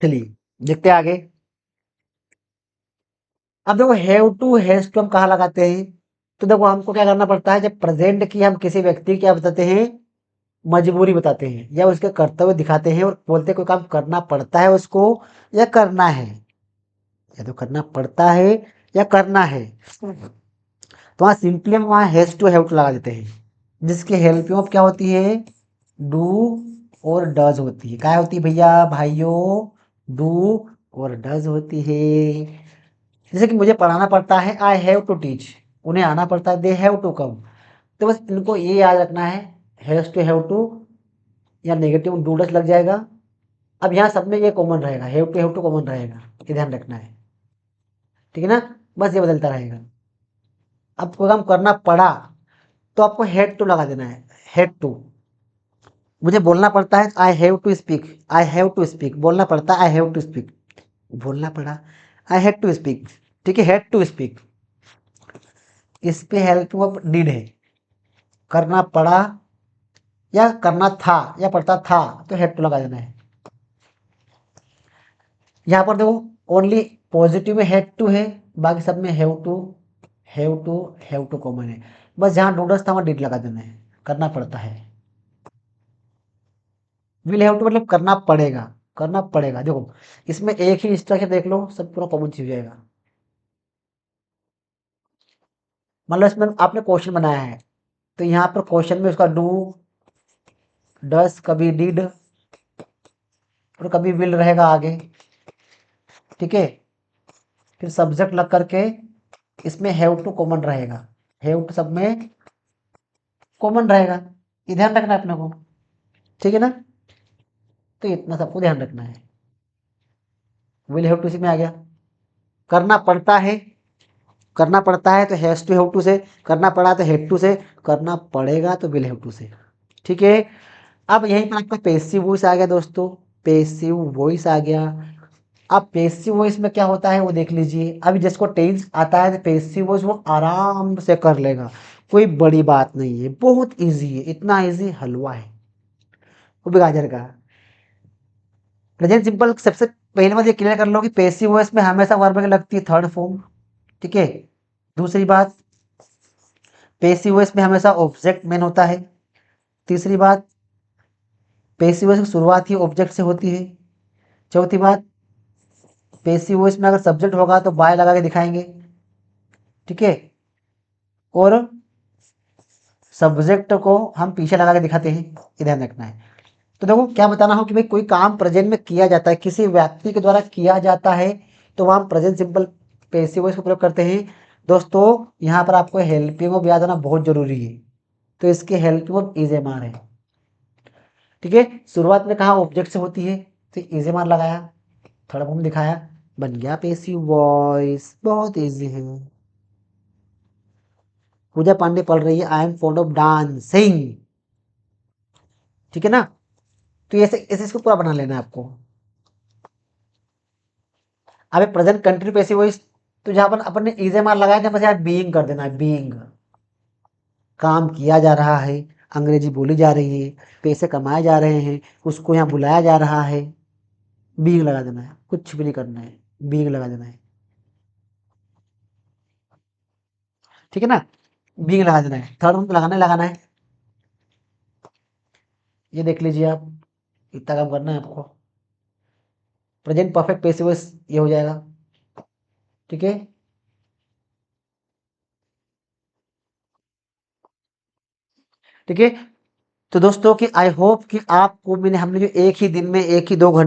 चलिए देखते हैं आगे। अब देखो हैव टू हैज टू हम कहाँ लगाते हैं, तो देखो हमको क्या करना पड़ता है, जब प्रेजेंट की हम किसी व्यक्ति की क्या बताते हैं, मजबूरी बताते हैं या उसके कर्तव्य दिखाते हैं और बोलते हैं कोई काम करना पड़ता है उसको या करना है, या तो करना पड़ता है या करना है, तो वहाँ सिंपली हम वहाँ हैज टू हैव टू लगा देते हैं, जिसकी हेल्पिंग ऑफ क्या होती है, डू और डज होती है। क्या होती है भैया भाइयों, डू और डज होती है। जैसे कि मुझे पढ़ाना पड़ता है, आई हैव टू टीच, उन्हें आना पड़ता है, दे हैव टू कम। तो बस इनको ये याद रखना है, हैज टू हैव टू या नेगेटिव डू डज लग जाएगा। अब यहाँ सब में ये कॉमन रहेगा, हैव टू कॉमन रहेगा, ये ध्यान रखना है, ठीक है ना। बस ये बदलता रहेगा। अब कोई काम करना पड़ा तो आपको हैड टू लगा देना है, हैड टू। मुझे बोलना पड़ता है, I have to speak, I have to speak, बोलना पड़ता है, आई हैव टू स्पीक, बोलना पड़ा, आई हैड टू स्पीक, ठीक है, हैड टू स्पीक, इस पे हेल्प वर्ब डिड है, करना पड़ा या करना था या पड़ता था तो हैड टू लगा देना है। यहाँ पर देखो ओनली पॉजिटिव में हैड टू है, बाकी सब में have to, have to, have to common है, बस जहाँ डूडस था वहाँ डिड लगा देना है, करना पड़ता है। विल हैव टू मतलब करना पड़ेगा, करना पड़ेगा। देखो इसमें एक ही स्ट्रक्चर देख लो, सब पूरा कॉमन चीज हो जाएगा। मतलब इसमें आपने क्वेश्चन बनाया है तो यहाँ पर क्वेश्चन में उसका डू, डस, कभी डिड और कभी विल रहेगा आगे, ठीक है। फिर सब्जेक्ट लग करके इसमें हैव टू कॉमन रहेगा, हैव टू सब में कॉमन रहेगा, ये ध्यान रखना है अपने को, ठीक है ना। तो इतना सबको ध्यान रखना है। विल हैव टू इसी में आ गया। करना पड़ता है, करना पड़ता है तो हैज टू हैव टू से, करना पड़ा तो हैड टू से, करना पड़ेगा तो विल हैव टू से, ठीक है। अब यहीं पर आपका पैसिव वॉइस आ गया दोस्तों, पैसिव वॉइस आ गया। अब पैसिव वॉइस में क्या होता है वो देख लीजिए। अभी जिसको टेंस आता है तो पैसिव वॉइस वो आराम से कर लेगा, कोई बड़ी बात नहीं है, बहुत इजी है, इतना इजी हलवा है वो भी गाजर का। प्रेजेंट सिंपल सबसे पहले बात ये क्लियर कर लो कि पैसिव वॉइस में हमेशा वर्ब की लगती है थर्ड फॉर्म, ठीक है। दूसरी बात पैसिव वॉइस में हमेशा ऑब्जेक्ट मेन होता है। तीसरी बात पैसिव वॉइस की शुरुआत ही ऑब्जेक्ट से होती है। चौथी बात पैसिव वॉइस में अगर सब्जेक्ट होगा तो बाय लगा के दिखाएंगे, ठीक है। और सब्जेक्ट को हम पीछे लगा के दिखाते हैं, ये ध्यान रखना है। तो देखो क्या बताना हो कि भाई कोई काम प्रेजेंट में किया जाता है, किसी व्यक्ति के द्वारा किया जाता है तो वहाँ हम प्रेजेंट सिंपल पैसिव वॉइस का प्रयोग करते हैं। दोस्तों यहाँ पर आपको हेल्पिंग वर्ब याद आना बहुत जरूरी है, तो इसके helping verb is M are है, ठीक है। शुरुआत में कहा ऑब्जेक्ट से होती है तो इज एम आर लगाया, थर्ड फॉर्म दिखाया, बन गया पैसिव वॉइस, बहुत इजी है। पूजा पांडे पढ़ रही है आई एम फॉन्ड ऑफ डांसिंग, ठीक है ना। तो ऐसे ऐसे इसको पूरा बना लेना है आपको। अब प्रेजेंट कंटिन्यू पैसिव वॉइस, तो जहां पर अपन ने इज एम आर लगाया था बस यहाँ बीइंग कर देना है, बीइंग, काम किया जा रहा है, अंग्रेजी बोली जा रही है, पैसे कमाए जा रहे हैं, उसको यहाँ बुलाया जा रहा है, बीइंग लगा देना है, कुछ भी नहीं करना है, बीइंग लगा देना है, ठीक है ना। बीइंग लगा देना है, थर्ड फॉर्म लगाना है। ये देख लीजिए आप, इतना काम करना है आपको। प्रेजेंट परफेक्ट पैसिव वॉइस ये हो जाएगा, ठीक है। ठीक है, तो दोस्तों कि आई होप कि आपको हमने जो एक ही दिन में एक ही 2 घंटे